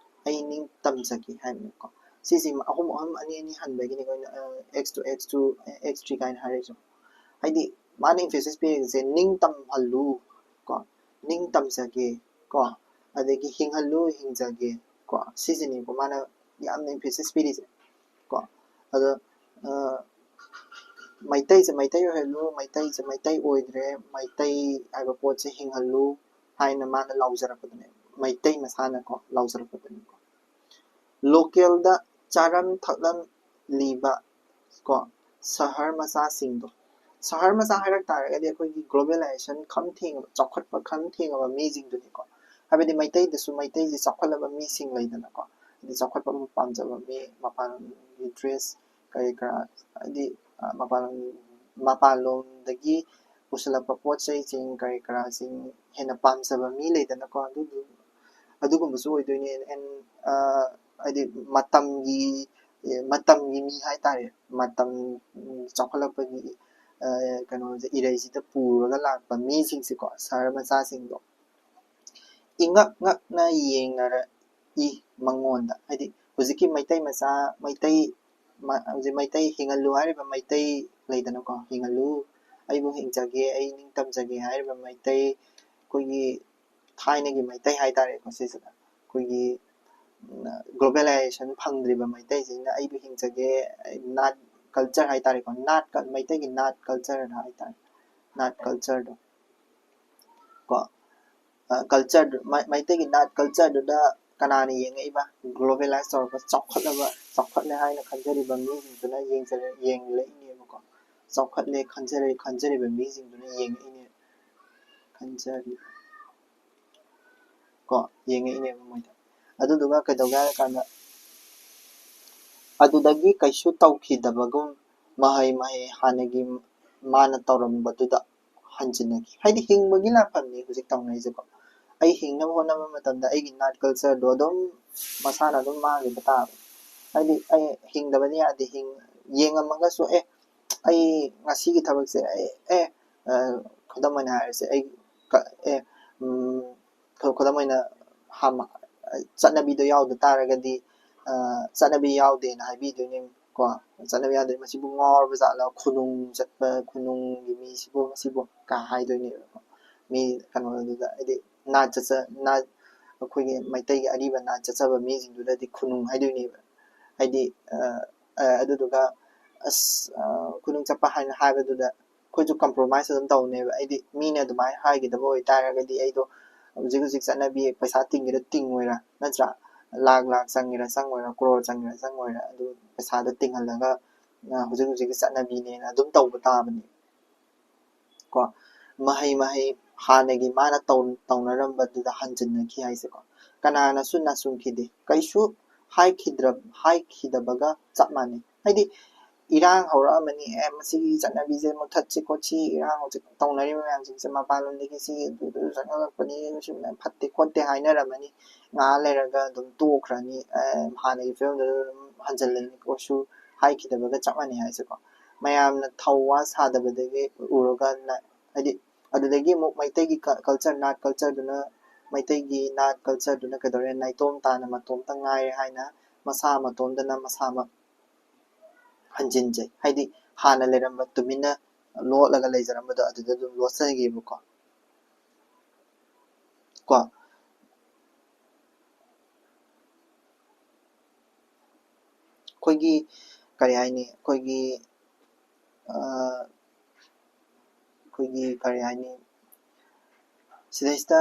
ꯑꯩ ꯅꯤꯡꯇꯝꯖꯒꯦ ꯍꯥꯏꯕꯅꯦꯀꯣ ꯁꯤꯁꯤ ꯑꯍꯨꯝ ꯑꯅꯤ ꯍꯟꯕꯒꯤꯅꯤ ꯑꯩꯈꯣꯏꯅ x2 x2 x3 ꯀꯥꯏꯅ ꯍꯥꯏꯔꯤꯁꯨ ꯍꯥꯏꯗꯤ ꯃꯥꯅ ꯏꯝꯐꯦꯁꯤꯁ ꯄꯤꯔꯤꯁꯦ ꯅꯤꯡꯇꯝꯍꯜꯂꯨ ꯀꯣ ꯅꯤꯡꯇꯝꯖꯒꯦ ꯀꯣ ꯑꯗꯒꯤ ꯍꯤꯡꯍꯜꯂꯨ ꯍꯤꯡꯖꯒꯦ ꯀꯣ ꯁꯤꯁꯤꯅꯦꯀꯣ ꯃꯥꯅ ꯌꯥꯝꯅ ꯏꯝꯐꯦꯁꯤꯁ ꯄꯤꯔꯤꯁꯦ ꯀꯣ ꯑꯗꯣ ꯃꯩꯇꯩꯁꯦ ꯃꯩꯇꯩ ꯑꯣꯏꯍꯜꯂꯨ ꯃꯩꯇꯩꯁꯦ ꯃꯩꯇꯩ ꯑꯣꯏꯗ꯭ꯔꯦ ꯃꯩꯇꯩ ꯍꯥꯏꯕ ꯄꯣꯠꯁꯦ ꯍꯤꯡꯍꯜꯂꯨ ꯍꯥꯏꯅ ꯃꯥꯅ ꯂꯥꯎꯖꯔꯛꯄꯗꯨꯅꯦ ꯃꯩꯇꯩ ꯃꯁꯥꯅꯀꯣ ꯂꯥꯎꯖꯔꯛꯄꯗꯨꯅꯤꯀꯣ ꯂꯣꯀꯦꯜꯗ ꯆꯥꯔꯝ ꯊꯛꯂꯝꯂꯤꯕ ꯀꯣ ꯁꯍꯔ ꯃꯆꯥꯁꯤꯡꯗꯣ ꯁꯍꯔ ꯃꯆꯥ ꯍꯥꯏꯔꯛ ꯇꯥꯔꯒꯗꯤ ꯑꯩꯈꯣꯏꯒꯤ ꯒ꯭ꯂꯣꯕꯦꯂꯥꯏꯖꯦꯁꯟ ꯈꯝ ꯊꯦꯡꯉꯕ ꯆꯥꯎꯈꯠꯄ ꯈꯝ ꯊꯦꯡꯉꯕ ꯃꯤꯁꯤꯡꯗꯨꯅꯤꯀꯣ ꯍꯥꯏꯕꯗꯤ ꯃꯩꯇꯩꯗꯁꯨ ꯃꯩꯇꯩꯁꯤ ꯆꯥꯎꯈꯠꯂꯕ ꯃꯤꯁꯤꯡ ꯂꯩꯗꯅꯀꯣ ꯍꯥꯏꯗꯤ ꯆꯥꯎꯈꯠꯄ ꯄꯥꯝꯖꯕ ꯃꯤ ꯃꯄꯥꯟꯒꯤ ꯗ꯭ꯔꯦꯁ ꯀꯔꯤ ꯀꯔꯥ ꯍꯥꯏꯗꯤ ꯃꯄꯥꯟꯂꯣꯝꯗꯒꯤ ꯄꯨꯁꯤꯜꯂꯛꯄ ꯄꯣꯠ ꯆꯩꯁꯤꯡ ꯀꯔꯤ ꯀꯔꯥꯁꯤꯡ ꯍꯦꯟꯅ ꯄꯥꯝꯖꯕ ꯃꯤ ꯂꯩꯗꯅꯀꯣ ꯑꯗꯨꯒꯨꯝꯕꯁꯨ ꯑꯣꯏꯗꯣꯏꯅꯦ ꯑꯦꯟ ꯍꯥꯏꯗꯤ ꯃꯇꯝꯒꯤ ꯃꯤ ꯍꯥꯏꯇꯥꯔꯦ ꯃꯇꯝ ꯆꯥꯎꯈꯠꯂꯛꯄꯒꯤ ꯀꯩꯅꯣꯁꯦ ꯏꯔꯩꯁꯤꯗ ꯄꯨꯔꯒ ꯂꯥꯛꯄ ꯃꯤꯁꯤꯡꯁꯦꯀꯣ ꯁꯍꯔ ꯃꯆꯥꯁꯤꯡꯗꯣ ꯏꯉꯛ ꯉꯛꯅ ꯌꯦꯡꯅꯔꯛꯏ ꯃꯉꯣꯟꯗ ꯍꯥꯏꯗꯤ ꯍꯧꯖꯤꯛꯀꯤ ꯃꯩꯇꯩ ꯃꯆꯥ ꯍꯧꯖꯤꯛ ꯃꯩꯇꯩ ꯍꯤꯡꯍꯜꯂꯨ ꯍꯥꯏꯔꯤꯕ ꯃꯩꯇꯩ ꯂꯩꯗꯅꯀꯣ ꯍꯤꯡꯍꯜꯂꯨ ꯑꯩꯕꯨ ꯍꯤꯡꯖꯒꯦ ꯑꯩ ꯅꯤꯡꯇꯝꯖꯒꯦ ꯍꯥꯏꯔꯤꯕ ꯃꯩꯇꯩ ꯑꯩꯈꯣꯏꯒꯤ ꯊꯥꯏꯅꯒꯤ ꯃꯩꯇꯩ ꯍꯥꯏꯇꯥꯔꯦꯀꯣ ꯁꯤꯁꯤꯗ ꯑꯩꯈꯣꯏꯒꯤ ꯒ꯭ꯂꯣꯕꯦꯂꯥꯏꯖꯦꯁꯟ ꯐꯪꯗ꯭ꯔꯤꯕ ꯃꯩꯇꯩꯁꯤꯡꯅ ꯑꯩꯕꯨ ꯍꯤꯡꯖꯒꯦ ꯅꯥꯠ ꯀꯜꯆꯔ ꯍꯥꯏꯇꯥꯔꯦꯀꯣ ꯃꯩꯇꯩꯒꯤ ꯅꯥꯠ ꯀꯜꯆꯔ ꯍꯥꯏꯇꯥꯔꯦ ꯅꯥꯠ ꯀꯜꯆꯔꯗꯣ ꯀꯣ ꯀꯜꯆꯔ ꯃꯩꯇꯩꯒꯤ ꯅꯥꯠ ꯀꯜꯆꯔꯗꯨꯗ ꯀꯅꯥꯅ ꯌꯦꯡꯉꯛꯏꯕ ꯒ꯭ꯂꯣꯕꯦꯂꯥꯏꯁ ꯇꯧꯔꯛꯄ ꯆꯥꯎꯈꯠꯂꯦ ꯍꯥꯏꯅ ꯈꯟꯖꯔꯤꯕ ꯃꯤꯁꯤꯡꯗꯨꯅ ꯌꯦꯡꯂꯛꯏꯅꯦꯕꯀꯣ ꯆꯥꯎꯈꯠꯂꯦ ꯈꯟꯖꯔꯤꯕ ꯃꯤꯁꯤꯡꯗꯨꯅ ꯌꯦꯡꯉꯛꯏꯅꯦ ꯌꯦꯡꯉꯛꯏꯅꯦꯕ ꯃꯣꯏꯗ ꯑꯗꯨꯗꯨꯒ ꯀꯩꯗꯧꯒꯦ ꯍꯥꯏꯔ ꯀꯥꯟꯗ ꯑꯗꯨꯗꯒꯤ ꯀꯩꯁꯨ ꯇꯧꯈꯤꯗꯕꯒꯨꯝ ꯃꯍꯩ ꯍꯥꯟꯅꯒꯤ ꯃꯥꯅ ꯇꯧꯔꯝꯕꯗꯨꯗ ꯍꯟꯖꯤꯟꯅꯈꯤ ꯍꯥꯏꯗꯤ ꯍꯤꯡꯕꯒꯤ ꯂꯥꯟꯐꯝꯅꯤ ꯍꯧꯖꯤꯛ ꯇꯧꯅꯔꯤꯁꯦꯀꯣ ꯑꯩ ꯍꯤꯡꯅꯕ ꯍꯣꯠꯅꯕ ꯃꯇꯝꯗ ꯑꯩꯒꯤ ꯅꯥꯠ ꯀꯜꯆꯔꯗꯣ ꯑꯗꯨꯝ ꯃꯁꯥꯅ ꯑꯗꯨꯝ ꯃꯥꯡꯈꯤꯕ ꯇꯥꯕ ꯍꯥꯏꯗꯤ ꯑꯩ ꯍꯤꯡꯗꯕꯗꯤ ꯌꯥꯗꯦ ꯌꯦꯡꯉꯝꯃꯒꯁꯨ ꯑꯩ ꯉꯁꯤꯒꯤ ꯊꯕꯛꯁꯦ ꯈꯨꯗꯝ ꯑꯣꯏꯅ ꯍꯥꯏꯔꯁꯦ ꯈꯨꯗꯝ ꯑꯣꯏꯅ ꯆꯠꯅꯕꯤꯗꯣ ꯌꯥꯎꯗ ꯇꯥꯔꯒꯗꯤ ꯆꯠꯅꯕꯤ ꯌꯥꯎꯗꯦꯅ ꯍꯥꯏꯕꯤꯗꯣꯏꯅꯦ ꯀꯣ ꯆꯠꯅꯕꯤ ꯌꯥꯎꯗꯦ ꯃꯁꯤꯕꯨ ꯉꯥꯎꯔꯕ ꯖꯥꯠꯂ ꯈꯨꯅꯨꯡ ꯆꯠꯄ ꯈꯨꯅꯨꯡꯒꯤ ꯃꯁꯤꯕꯨ ꯀ ꯍꯥꯏꯗꯣꯏꯅꯦꯕ ꯃꯤ ꯀꯩꯅꯣꯗꯨꯗ ꯍꯥꯏꯗꯤ ꯅꯥꯠ ꯑꯩꯈꯣꯏꯒꯤ ꯃꯩꯇꯩꯒꯤ ꯑꯔꯤꯕ ꯅꯥꯠ ꯆꯠꯆꯕ ꯃꯤꯁꯤꯡꯗꯨꯗꯗꯤ ꯈꯨꯅꯨꯡ ꯍꯥꯏꯗꯣꯏꯅꯦꯕ ꯍꯥꯏꯗꯤ ꯑꯗꯨꯗꯨꯒ ꯈꯨꯅꯨꯡ ꯆꯠꯄ ꯍꯥꯏꯅ ꯍꯥꯏꯕꯗꯨꯗ ꯑꯩꯈꯣꯏꯁꯨ ꯀꯝꯄ꯭ꯔꯣꯃꯥꯏꯁ ꯑꯗꯨꯝ ꯇꯧꯅꯦꯕ ꯑꯩꯗꯤ ꯃꯤꯅ ꯑꯗꯨꯃꯥꯏꯅ ꯍꯥꯏꯒꯗꯕ ꯑꯣꯏꯇꯥꯔꯒꯗꯤ ꯑꯩꯗꯣ ꯍꯧꯖꯤꯛ ꯆꯠꯅꯕꯤ ꯄꯩꯁꯥ ꯇꯤꯡꯒꯦꯔꯥ ꯇꯤꯡꯉꯣꯏꯔꯥ ꯅꯠꯇ꯭ꯔꯥ ꯂꯥꯛ ꯆꯪꯒꯦꯔꯥ ꯆꯪꯉꯣꯏꯔꯥ ꯀ꯭ꯔꯣꯔ ꯆꯪꯒꯦꯔꯥ ꯆꯪꯉꯣꯏꯔꯥ ꯑꯗꯨ ꯄꯩꯁꯥꯗꯣ ꯇꯤꯡꯍꯜꯂꯒ ꯍꯧꯖꯤꯛꯀꯤ ꯆꯠꯅꯕꯤꯅꯦꯅ ꯑꯗꯨꯝ ꯇꯧꯕ ꯇꯥꯕꯅꯤ ꯀꯣ ꯃꯍꯩ ꯍꯥꯟꯅꯒꯤ ꯃꯥꯅ ꯇꯧꯅꯔꯝꯕꯗꯨꯗ ꯍꯟꯖꯤꯟꯅꯈꯤ ꯍꯥꯏꯁꯦꯀꯣ ꯀꯅꯥꯅꯁꯨ ꯅꯥꯁꯨꯝꯈꯤꯗꯦ ꯀꯩꯁꯨ ꯍꯥꯏꯈꯤꯗꯕꯒ ꯆꯞ ꯃꯥꯟꯅꯩ ꯍꯥꯏꯗꯤ ꯏꯔꯥꯡ ꯍꯧꯔꯛꯑꯃꯅꯤ ꯃꯁꯤꯒꯤ ꯆꯠꯅꯕꯤꯁꯦ ꯃꯨꯊꯠꯁꯤ ꯈꯣꯠꯁꯤ ꯏꯔꯥꯡ ꯍꯧꯖꯤꯛ ꯇꯧꯅꯔꯤꯕ ꯃꯌꯥꯝꯁꯤꯡꯁꯦ ꯃꯄꯥꯟꯂꯣꯝꯗꯒꯤ ꯁꯤ ꯑꯗꯨ ꯆꯠꯅꯔꯛꯄꯅꯤ ꯁꯤ ꯐꯠꯇꯦ ꯈꯣꯠꯇꯦ ꯍꯥꯏꯅꯔꯝꯃꯅꯤ ꯉꯥꯏꯍꯥꯛ ꯂꯩꯔꯒ ꯑꯗꯨꯝ ꯇꯣꯛꯈ꯭ꯔꯅꯤ ꯍꯥꯟꯅꯒꯤ ꯐꯤꯕꯝꯗꯨꯗ ꯑꯗꯨꯝ ꯍꯟꯖꯤꯜꯂꯅꯤ ꯀꯩꯁꯨ ꯍꯥꯏꯈꯤꯗꯕꯒ ꯆꯞ ꯃꯥꯟꯅꯩ ꯍꯥꯏꯁꯦꯀꯣ ꯃꯌꯥꯝꯅ ꯊꯧꯋꯥ ꯁꯥꯗꯕꯗꯒꯤ ꯎꯔꯒ ꯍꯥꯏꯗꯤ ꯑꯗꯨꯗꯒꯤ ꯑꯃꯨꯛ ꯃꯩꯇꯩꯒꯤ ꯅꯥꯠ ꯀꯜꯆꯔꯗꯨꯅ ꯃꯩꯇꯩꯒꯤ ꯅꯥꯠ ꯀꯜꯆꯔꯗꯨꯅ ꯀꯩꯗꯧꯔꯦ ꯅꯥꯏꯇꯣꯝ ꯇꯥꯅ ꯃꯇꯣꯝꯇ ꯉꯥꯏꯔꯦ ꯍꯥꯏꯅ ꯃꯁꯥ ꯃꯇꯣꯝꯗꯅ ꯃꯁꯥꯃꯛ ꯍꯟꯖꯤꯟꯖꯩ ꯍꯥꯏꯗꯤ ꯍꯥꯟꯅ ꯂꯩꯔꯝꯕ ꯇꯨꯃꯤꯟꯅ ꯂꯣꯠꯂꯒ ꯂꯩꯖꯔꯝꯕꯗꯣ ꯑꯗꯨꯗ ꯑꯗꯨꯝ ꯂꯣꯠꯆꯈꯤꯕꯀꯣ ꯑꯩꯈꯣꯏꯒꯤ ꯀꯔꯤ ꯍꯥꯏꯅꯤ ꯑꯩꯈꯣꯏꯒꯤ ꯀꯔꯤ ꯍꯥꯏꯅꯤ ꯁꯤꯗꯩꯁꯤꯗ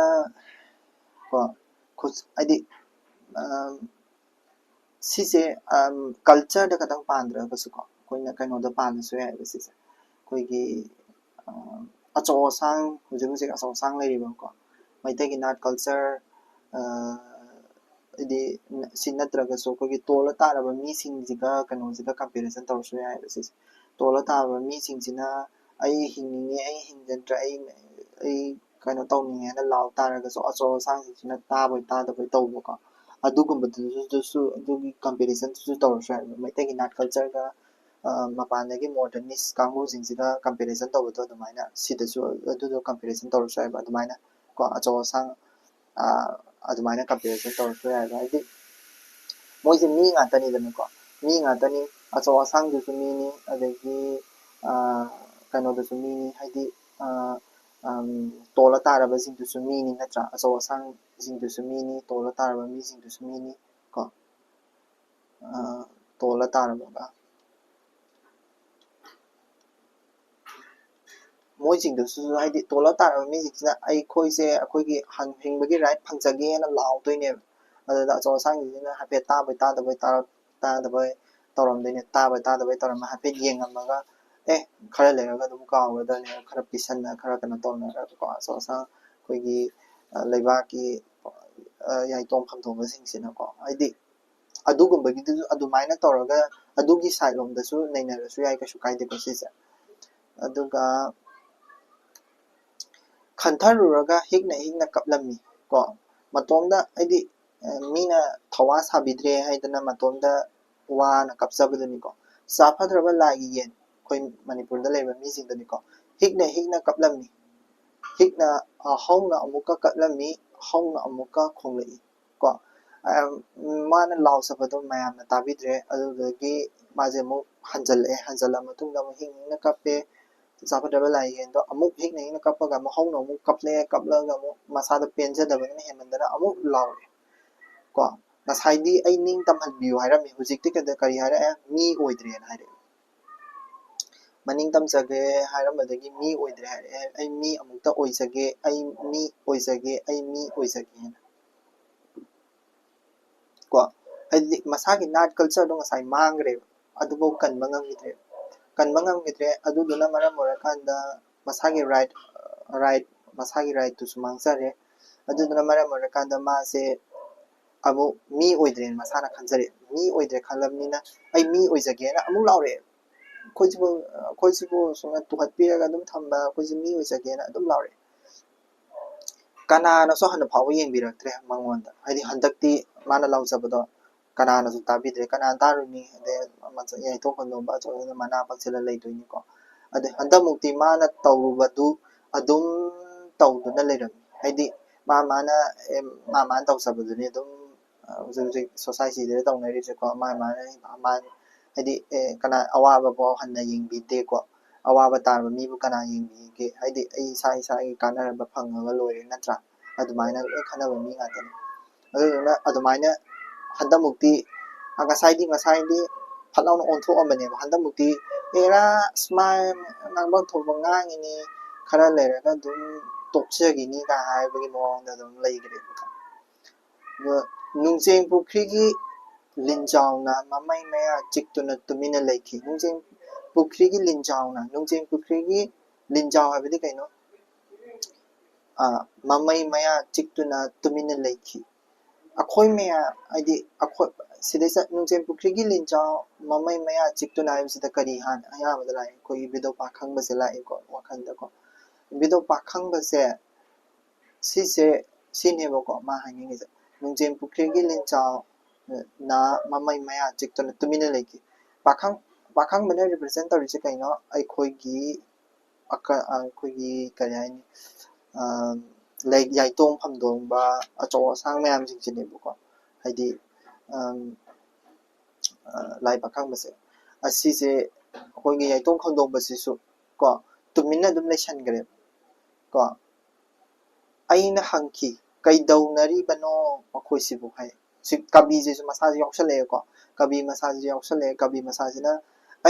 ꯍꯥꯏꯗꯤ ꯁꯤꯁꯦ ꯀꯜꯆꯔꯗ ꯈꯛꯇꯪ ꯄꯥꯟꯗ꯭ꯔꯒꯁꯨꯀꯣ ꯑꯩꯈꯣꯏꯅ ꯀꯩꯅꯣꯗ ꯄꯥꯜꯂꯁꯨ ꯌꯥꯏꯑꯕ ꯁꯤꯁꯦ ꯑꯩꯈꯣꯏꯒꯤ ꯑꯆꯧ ꯑꯁꯥꯡ ꯍꯧꯖꯤꯛ ꯑꯆꯧ ꯑꯁꯥꯡ ꯂꯩꯔꯤꯕꯀꯣ ꯃꯩꯇꯩꯒꯤ ꯅꯥꯠ ꯀꯜꯆꯔ ꯍꯥꯏꯗꯤ ꯁꯤ ꯅꯠꯇ꯭ꯔꯒꯁꯨ ꯑꯩꯈꯣꯏꯒꯤ ꯇꯣꯜꯂ ꯇꯥꯔꯕ ꯃꯤꯁꯤꯡꯁꯤꯒ ꯀꯩꯅꯣꯁꯤꯒ ꯀꯝꯄꯦꯔꯤꯖꯟ ꯇꯧꯔꯁꯨ ꯌꯥꯏꯑꯕ ꯁꯤꯁꯦ ꯇꯣꯜꯂ ꯇꯥꯔꯕ ꯃꯤꯁꯤꯡꯁꯤꯅ ꯑꯩ ꯍꯤꯡꯅꯤꯡꯉꯦ ꯑꯩ ꯍꯤꯡꯖꯗ꯭ꯔꯦ ꯑꯩ ꯀꯩꯅꯣ ꯇꯧꯅꯤꯡꯉꯦꯅ ꯂꯥꯎ ꯇꯥꯔꯒꯁꯨ ꯑꯆꯧ ꯑꯁꯥꯡꯁꯤꯡꯁꯤꯅ ꯇꯥꯕꯣꯏ ꯇꯥꯗꯕꯣꯏ ꯇꯧꯕꯀꯣ ꯑꯗꯨꯒꯨꯝꯕꯗꯨꯁꯨ ꯑꯗꯨꯒꯤ ꯀꯝꯄꯦꯔꯤꯖꯟꯗꯨꯁꯨ ꯇꯧꯔꯁꯨ ꯌꯥꯏꯑꯕ ꯃꯩꯇꯩꯒꯤ ꯅꯥꯠ ꯀꯜꯆꯔꯒ ꯃꯄꯥꯟꯗꯒꯤ ꯃꯣꯗꯔꯅꯤꯁ ꯀꯥꯡꯕꯨꯁꯤꯡꯁꯤꯒ ꯀꯝꯄꯦꯔꯤꯖꯟ ꯇꯧꯕꯗꯣ ꯑꯗꯨꯃꯥꯏꯅ ꯁꯤꯗꯁꯨ ꯑꯗꯨꯗꯣ ꯀꯝꯄꯦꯔꯤꯖꯟ ꯇꯧꯔꯁꯨ ꯌꯥꯏꯑꯕ ꯑꯗꯨꯃꯥꯏꯅ ꯀꯣ ꯑꯆꯧ ꯑꯁꯥꯡ ꯑꯗꯨꯃꯥꯏꯅ ꯀꯝꯄꯦꯔꯤꯖꯟ ꯇꯧꯔꯁꯨ ꯌꯥꯏꯑꯕ ꯍꯥꯏꯗꯤ ꯃꯣꯏꯁꯦ ꯃꯤ ꯉꯥꯛꯇꯅꯤꯗꯅꯀꯣ ꯃꯤ ꯉꯥꯛꯇꯅꯤ ꯑꯆꯧ ꯑꯁꯥꯡꯗꯨꯁꯨ ꯃꯤꯅꯤ ꯑꯗꯒꯤ ꯀꯩꯅꯣꯗꯨꯁꯨ ꯃꯤꯅꯤ ꯍꯥꯏꯗꯤ ꯇꯣꯜꯂ ꯇꯥꯔꯕꯁꯤꯡꯗꯨꯁꯨ ꯃꯤꯅꯤ ꯅꯠꯇ꯭ꯔꯥ ꯑꯆꯧ ꯑꯁꯥꯡꯁꯤꯡꯗꯨꯁꯨ ꯃꯤꯅꯤ ꯇꯣꯜꯂ ꯇꯥꯔꯕ ꯃꯤꯁꯤꯡꯗꯨꯁꯨ ꯃꯤꯅꯤ ꯀꯣ ꯇꯣꯜꯂ ꯇꯥꯔꯕꯒ ꯃꯣꯏꯁꯤꯡꯗꯨꯁꯨ ꯍꯥꯏꯗꯤ ꯇꯣꯜꯂ ꯇꯥꯔꯕ ꯃꯤꯁꯤꯡꯁꯤꯅ ꯑꯩꯈꯣꯏꯁꯦ ꯑꯩꯈꯣꯏꯒꯤ ꯍꯤꯡꯕꯒꯤ ꯔꯥꯏꯠ ꯐꯪꯖꯒꯦꯅ ꯂꯥꯎꯗꯣꯏꯅꯦꯕ ꯑꯗꯨꯗ ꯑꯆꯧ ꯑꯁꯥꯡꯁꯤꯡꯁꯤꯅ ꯍꯥꯏꯐꯦꯠ ꯇꯥꯕꯣꯏ ꯇꯥꯗꯕꯣꯏ ꯇꯧꯔꯝꯗꯣꯏꯅꯦ ꯇꯥꯕꯣꯏ ꯇꯥꯗꯕꯣꯏ ꯇꯧꯔꯝꯃ ꯍꯥꯏꯐꯦꯠ ꯌꯦꯡꯉꯝꯃꯒ ꯈꯔ ꯂꯩꯔꯒ ꯑꯗꯨꯝ ꯀꯥꯎꯒꯗꯕꯅꯦ ꯈꯔ ꯄꯤꯁꯟꯅ ꯈꯔ ꯀꯩꯅꯣ ꯇꯧꯅꯔꯒꯀꯣ ꯑꯆꯧ ꯑꯁꯥꯡ ꯑꯩꯈꯣꯏꯒꯤ ꯂꯩꯕꯥꯛꯀꯤ ꯌꯥꯏꯇꯣꯡ ꯐꯝꯊꯣꯡꯕꯁꯤꯡꯁꯤꯅꯀꯣ ꯍꯥꯏꯗꯤ ꯑꯗꯨꯒꯨꯝꯕꯒꯤꯗꯨꯁꯨ ꯑꯗꯨꯃꯥꯏꯅ ꯇꯧꯔꯒ ꯑꯗꯨꯒꯤ ꯁꯥꯏꯠ ꯂꯣꯝꯗꯁꯨ ꯅꯩꯅꯔꯁꯨ ꯌꯥꯏ ꯀꯩꯁꯨ ꯀꯥꯏꯗꯦꯀꯣ ꯁꯤꯁꯦ ꯑꯗꯨꯒ ꯈꯟꯊꯔꯨꯔꯒ ꯍꯤꯛꯅ ꯀꯞꯂꯝꯃꯤ ꯀꯣ ꯃꯇꯣꯝꯗ ꯍꯥꯏꯗꯤ ꯃꯤꯅ ꯊꯋꯥ ꯁꯥꯕꯤꯗ꯭ꯔꯦ ꯍꯥꯏꯗꯅ ꯃꯇꯣꯝꯗ ꯋꯥꯅ ꯀꯞꯆꯕꯗꯨꯅꯤꯀꯣ ꯆꯥꯐꯗ꯭ꯔꯕ ꯂꯥꯏꯒꯤ ꯌꯦꯟ ꯑꯩꯈꯣꯏ ꯃꯅꯤꯄꯨꯔꯗ ꯂꯩꯕ ꯃꯤꯁꯤꯡꯗꯨꯅꯤꯀꯣ ꯍꯤꯛꯅ ꯀꯞꯂꯝꯃꯤ ꯍꯤꯛꯅ ꯍꯧꯅ ꯑꯃꯨꯛꯀ ꯀꯠꯂꯝꯃꯤ ꯍꯧꯅ ꯑꯃꯨꯛꯀ ꯈꯣꯡꯂꯛꯏ ꯀꯣ ꯃꯥꯅ ꯂꯥꯎꯖꯕꯗꯣ ꯃꯌꯥꯝꯅ ꯇꯥꯕꯤꯗ꯭ꯔꯦ ꯑꯗꯨꯗꯒꯤ ꯃꯥꯁꯦ ꯑꯃꯨꯛ ꯍꯟꯖꯜꯂꯛꯑ ꯃꯇꯨꯡꯗ ꯑꯃꯨꯛ ꯍꯤꯡꯅ ꯀꯞꯄꯦ ꯆꯥꯐꯗ꯭ꯔꯕ ꯂꯥꯏ ꯌꯦꯟꯗꯣ ꯑꯃꯨꯛ ꯍꯤꯛꯅ ꯀꯞꯄꯒ ꯑꯃꯨꯛ ꯍꯧꯅ ꯑꯃꯨꯛ ꯀꯞꯂꯒ ꯑꯃꯨꯛ ꯃꯁꯥꯗ ꯄꯦꯟꯖꯗꯕꯗꯨꯅ ꯍꯦꯟꯃꯟꯗꯅ ꯑꯃꯨꯛ ꯂꯥꯎꯔꯦ ꯀꯣ ꯉꯁꯥꯏꯗꯤ ꯑꯩ ꯅꯤꯡ ꯇꯝꯍꯟꯕꯤꯌꯨ ꯍꯥꯏꯔꯝꯃꯤ ꯍꯧꯖꯤꯛꯇꯤ ꯀꯔꯤ ꯍꯥꯏꯔꯛꯑꯦ ꯃꯤ ꯑꯣꯏꯗ꯭ꯔꯦꯅ ꯍꯥꯏꯔꯛꯑꯦ ꯃꯅꯤꯡ ꯇꯝꯖꯒꯦ ꯍꯥꯏꯔꯝꯕꯗꯒꯤ ꯃꯤ ꯑꯣꯏꯗ꯭ꯔꯦ ꯍꯥꯏꯔꯛꯑꯦ ꯑꯩ ꯃꯤ ꯑꯃꯨꯛꯇ ꯑꯣꯏꯖꯒꯦ ꯑꯩ ꯃꯤ ꯑꯣꯏꯖꯒꯦꯅ ꯀꯣ ꯍꯥꯏꯗꯤ ꯃꯁꯥꯒꯤ ꯅꯥꯠ ꯀꯜꯆꯔꯗꯣ ꯉꯁꯥꯏ ꯃꯥꯡꯈ꯭ꯔꯦꯕ ꯑꯗꯨꯐꯥꯎ ꯀꯟꯕ ꯉꯝꯈꯤꯗ꯭ꯔꯦ ꯑꯗꯨꯗꯨꯅ ꯃꯔꯝ ꯑꯣꯏꯔꯀꯥꯟꯗ ꯃꯁꯥꯒꯤ ꯃꯁꯥꯒꯤ ꯔꯥꯏꯠꯇꯨꯁꯨ ꯃꯥꯡꯖꯔꯦ ꯑꯗꯨꯗꯨꯅ ꯃꯔꯝ ꯑꯣꯏꯔꯀꯥꯟꯗ ꯃꯥꯁꯦ ꯑꯃꯨꯛ ꯃꯤ ꯑꯣꯏꯗ꯭ꯔꯦꯅ ꯃꯁꯥꯅ ꯈꯟꯖꯔꯦ ꯃꯤ ꯑꯣꯏꯗ꯭ꯔꯦ ꯈꯜꯂꯕꯅꯤꯅ ꯑꯩ ꯃꯤ ꯑꯣꯏꯖꯒꯦꯅ ꯑꯃꯨꯛ लाउꯔꯛꯑꯦ ꯑꯩꯈꯣꯏꯁꯤꯕꯨ ꯁꯨꯝꯅ ꯇꯨꯍꯠꯄꯤꯔꯒ ꯑꯗꯨꯝ ꯊꯝꯕ ꯑꯩꯈꯣꯏꯁꯤ ꯃꯤ ꯑꯣꯏꯖꯒꯦꯅ ꯑꯗꯨꯝ ꯂꯥꯎꯔꯛꯑꯦ ꯀꯅꯥꯅꯁꯨ ꯍꯟꯅ ꯐꯥꯎꯕ ꯌꯦꯡꯕꯤꯔꯛꯇ꯭ꯔꯦ ꯃꯉꯣꯟꯗ ꯍꯥꯏꯗꯤ ꯍꯟꯗꯛꯇꯤ ꯃꯥꯅ ꯂꯥꯎꯖꯕꯗꯣ ꯀꯅꯥꯅꯁꯨ ꯇꯥꯕꯤꯗ꯭ꯔꯦ ꯀꯅꯥꯅ ꯇꯥꯔꯨꯅꯤ ꯑꯗꯩ ꯌꯥꯏꯊꯣꯛ ꯈꯟꯗꯣꯛꯕ ꯑꯆꯧꯕ ꯃꯅꯥ ꯄꯛꯁꯤꯜꯂ ꯂꯩꯗꯣꯏꯅꯤꯀꯣ ꯑꯗꯩ ꯍꯟꯗꯛꯃꯨꯛꯇꯤ ꯃꯥꯅ ꯇꯧꯔꯨꯕꯗꯨ ꯑꯗꯨꯝ ꯇꯧꯗꯨꯅ ꯂꯩꯔꯝꯃꯤ ꯍꯥꯏꯗꯤ ꯃꯥꯅ ꯇꯧꯖꯕꯗꯨꯅꯤ ꯑꯗꯨꯝ ꯍꯧꯖꯤꯛ ꯁꯣꯁꯥꯏꯇꯤꯗ ꯇꯧꯅꯔꯤꯁꯦꯀꯣ ꯃꯥꯅ ꯍꯥꯏꯗꯤ ꯀꯅꯥ ꯑꯋꯥꯕ ꯐꯥꯎ ꯍꯟꯅ ꯌꯦꯡꯕꯤꯗꯦꯀꯣ ꯑꯋꯥꯕ ꯇꯥꯔꯕ ꯃꯤꯕꯨ ꯀꯅꯥ ꯌꯦꯡꯕꯤꯒꯦ ꯍꯥꯏꯗꯤ ꯑꯩ ꯏꯁꯥꯒꯤ ꯀꯥꯟꯅꯔꯕ ꯐꯪꯉꯒ ꯂꯣꯏꯔꯦ ꯅꯠꯇ꯭ꯔꯥ ꯑꯗꯨꯃꯥꯏꯅ ꯂꯣꯏ ꯈꯟꯅꯕ ꯃꯤ ꯉꯥꯛꯇꯅꯤ ꯑꯗꯨꯗꯨꯅ ꯑꯗꯨꯃꯥꯏꯅ ꯍꯟꯗꯛꯃꯨꯛꯇꯤ ꯉꯁꯥꯏꯗꯤ ꯐꯠ ꯂꯥꯎꯅ ꯑꯣꯟꯊꯣꯛꯑꯝꯕꯅꯦꯕ ꯍꯟꯗꯛꯃꯨꯛꯇꯤ ꯁꯨꯃꯥꯏ ꯉꯥꯡꯐꯝ ꯊꯣꯛꯄ ꯉꯥꯡꯉꯤꯅꯤ ꯈꯔ ꯂꯩꯔꯒ ꯑꯗꯨꯝ ꯇꯣꯛꯆꯈꯤꯅꯤꯒ ꯍꯥꯏꯕꯒꯤ ꯃꯑꯣꯡꯗ ꯑꯗꯨꯝ ꯂꯩꯈ꯭ꯔꯦꯕ ꯅꯨꯡꯖꯦꯡ ꯄꯨꯈ꯭ꯔꯤꯒꯤ ꯂꯤꯟꯖꯥꯎꯅ ꯃꯃꯩ ꯃꯌꯥ ꯆꯤꯛꯇꯨꯅ ꯇꯨꯃꯤꯟꯅ ꯂꯩꯈꯤ ꯅꯨꯡꯖꯦꯡ ꯄꯨꯈ꯭ꯔꯤꯒꯤ ꯂꯤꯟꯖꯥꯎ ꯍꯥꯏꯕꯗꯤ ꯀꯩꯅꯣ ꯃꯃꯩ ꯃꯌꯥ ꯆꯤꯛꯇꯨꯅ ꯇꯨꯃꯤꯟꯅ ꯂꯩꯈꯤ ꯑꯩꯈꯣꯏ ꯃꯌꯥꯝ ꯍꯥꯏꯗꯤ ꯑꯩꯈꯣꯏ ꯁꯤꯗꯩ ꯅꯨꯡꯖꯦꯡ ꯄꯨꯈ꯭ꯔꯤꯒꯤ ꯂꯤꯟꯖꯥꯎ ꯃꯃꯩ ꯃꯌꯥ ꯆꯤꯛꯇꯨꯅ ꯍꯥꯏꯕꯁꯤꯗ ꯀꯔꯤ ꯍꯥꯟꯅ ꯑꯌꯥꯝꯕꯗ ꯂꯥꯛꯑꯦ ꯑꯩꯈꯣꯏꯒꯤ ꯕꯤꯗꯣ ꯄꯥꯈꯪꯕꯁꯦ ꯂꯥꯛꯑꯦꯀꯣ ꯋꯥꯈꯜꯗꯀꯣ ꯕꯤꯗꯣ ꯄꯥꯈꯪꯕꯁꯦ ꯁꯤꯅꯦꯕꯀꯣ ꯃꯥ ꯍꯥꯏꯅꯤꯡꯉꯤꯁꯦ ꯅꯨꯡꯖꯦꯡ ꯄꯨꯈ꯭ꯔꯤꯒꯤ ꯂꯤꯟꯖꯥꯎ ꯅ ꯃꯃꯩ ꯃꯌꯥ ꯆꯤꯛꯇꯨꯅ ꯇꯨꯃꯤꯟꯅ ꯂꯩꯈꯤ ꯄꯥꯈꯪꯕꯅ ꯔꯤꯄ꯭ꯔꯖꯦꯟ ꯇꯧꯔꯤꯁꯦ ꯀꯩꯅꯣ ꯑꯩꯈꯣꯏꯒꯤ ꯀꯔꯤ ꯍꯥꯏꯅꯤ ꯌꯥꯏꯇꯣꯡ ꯐꯝꯗꯣꯡꯕ ꯑꯆꯧ ꯑꯁꯥꯡ ꯃꯌꯥꯝꯁꯤꯡꯁꯤꯅꯦꯕꯀꯣ ꯍꯥꯏꯗꯤ ꯂꯥꯏ ꯄꯥꯈꯪꯕꯁꯦ ꯑꯁꯤꯁꯦ ꯑꯩꯈꯣꯏꯒꯤ ꯌꯥꯏꯇꯣꯡ ꯈꯝꯗꯣꯡꯕꯁꯤꯁꯨ ꯀꯣ ꯇꯨꯃꯤꯟꯅ ꯑꯗꯨꯝ ꯂꯩꯁꯟꯈ꯭ꯔꯦꯕ ꯀꯣ ꯑꯩꯅ ꯍꯪꯈꯤ ꯀꯩꯗꯧꯅꯔꯤꯕꯅꯣ ꯃꯈꯣꯏꯁꯤꯕꯨ ꯍꯥꯏ ꯀꯕꯤꯁꯤꯁꯨ ꯃꯁꯥꯁꯦ ꯌꯥꯎꯁꯜꯂꯛꯑꯦꯀꯣ ꯀꯕꯤ ꯃꯁꯥꯁꯤꯅ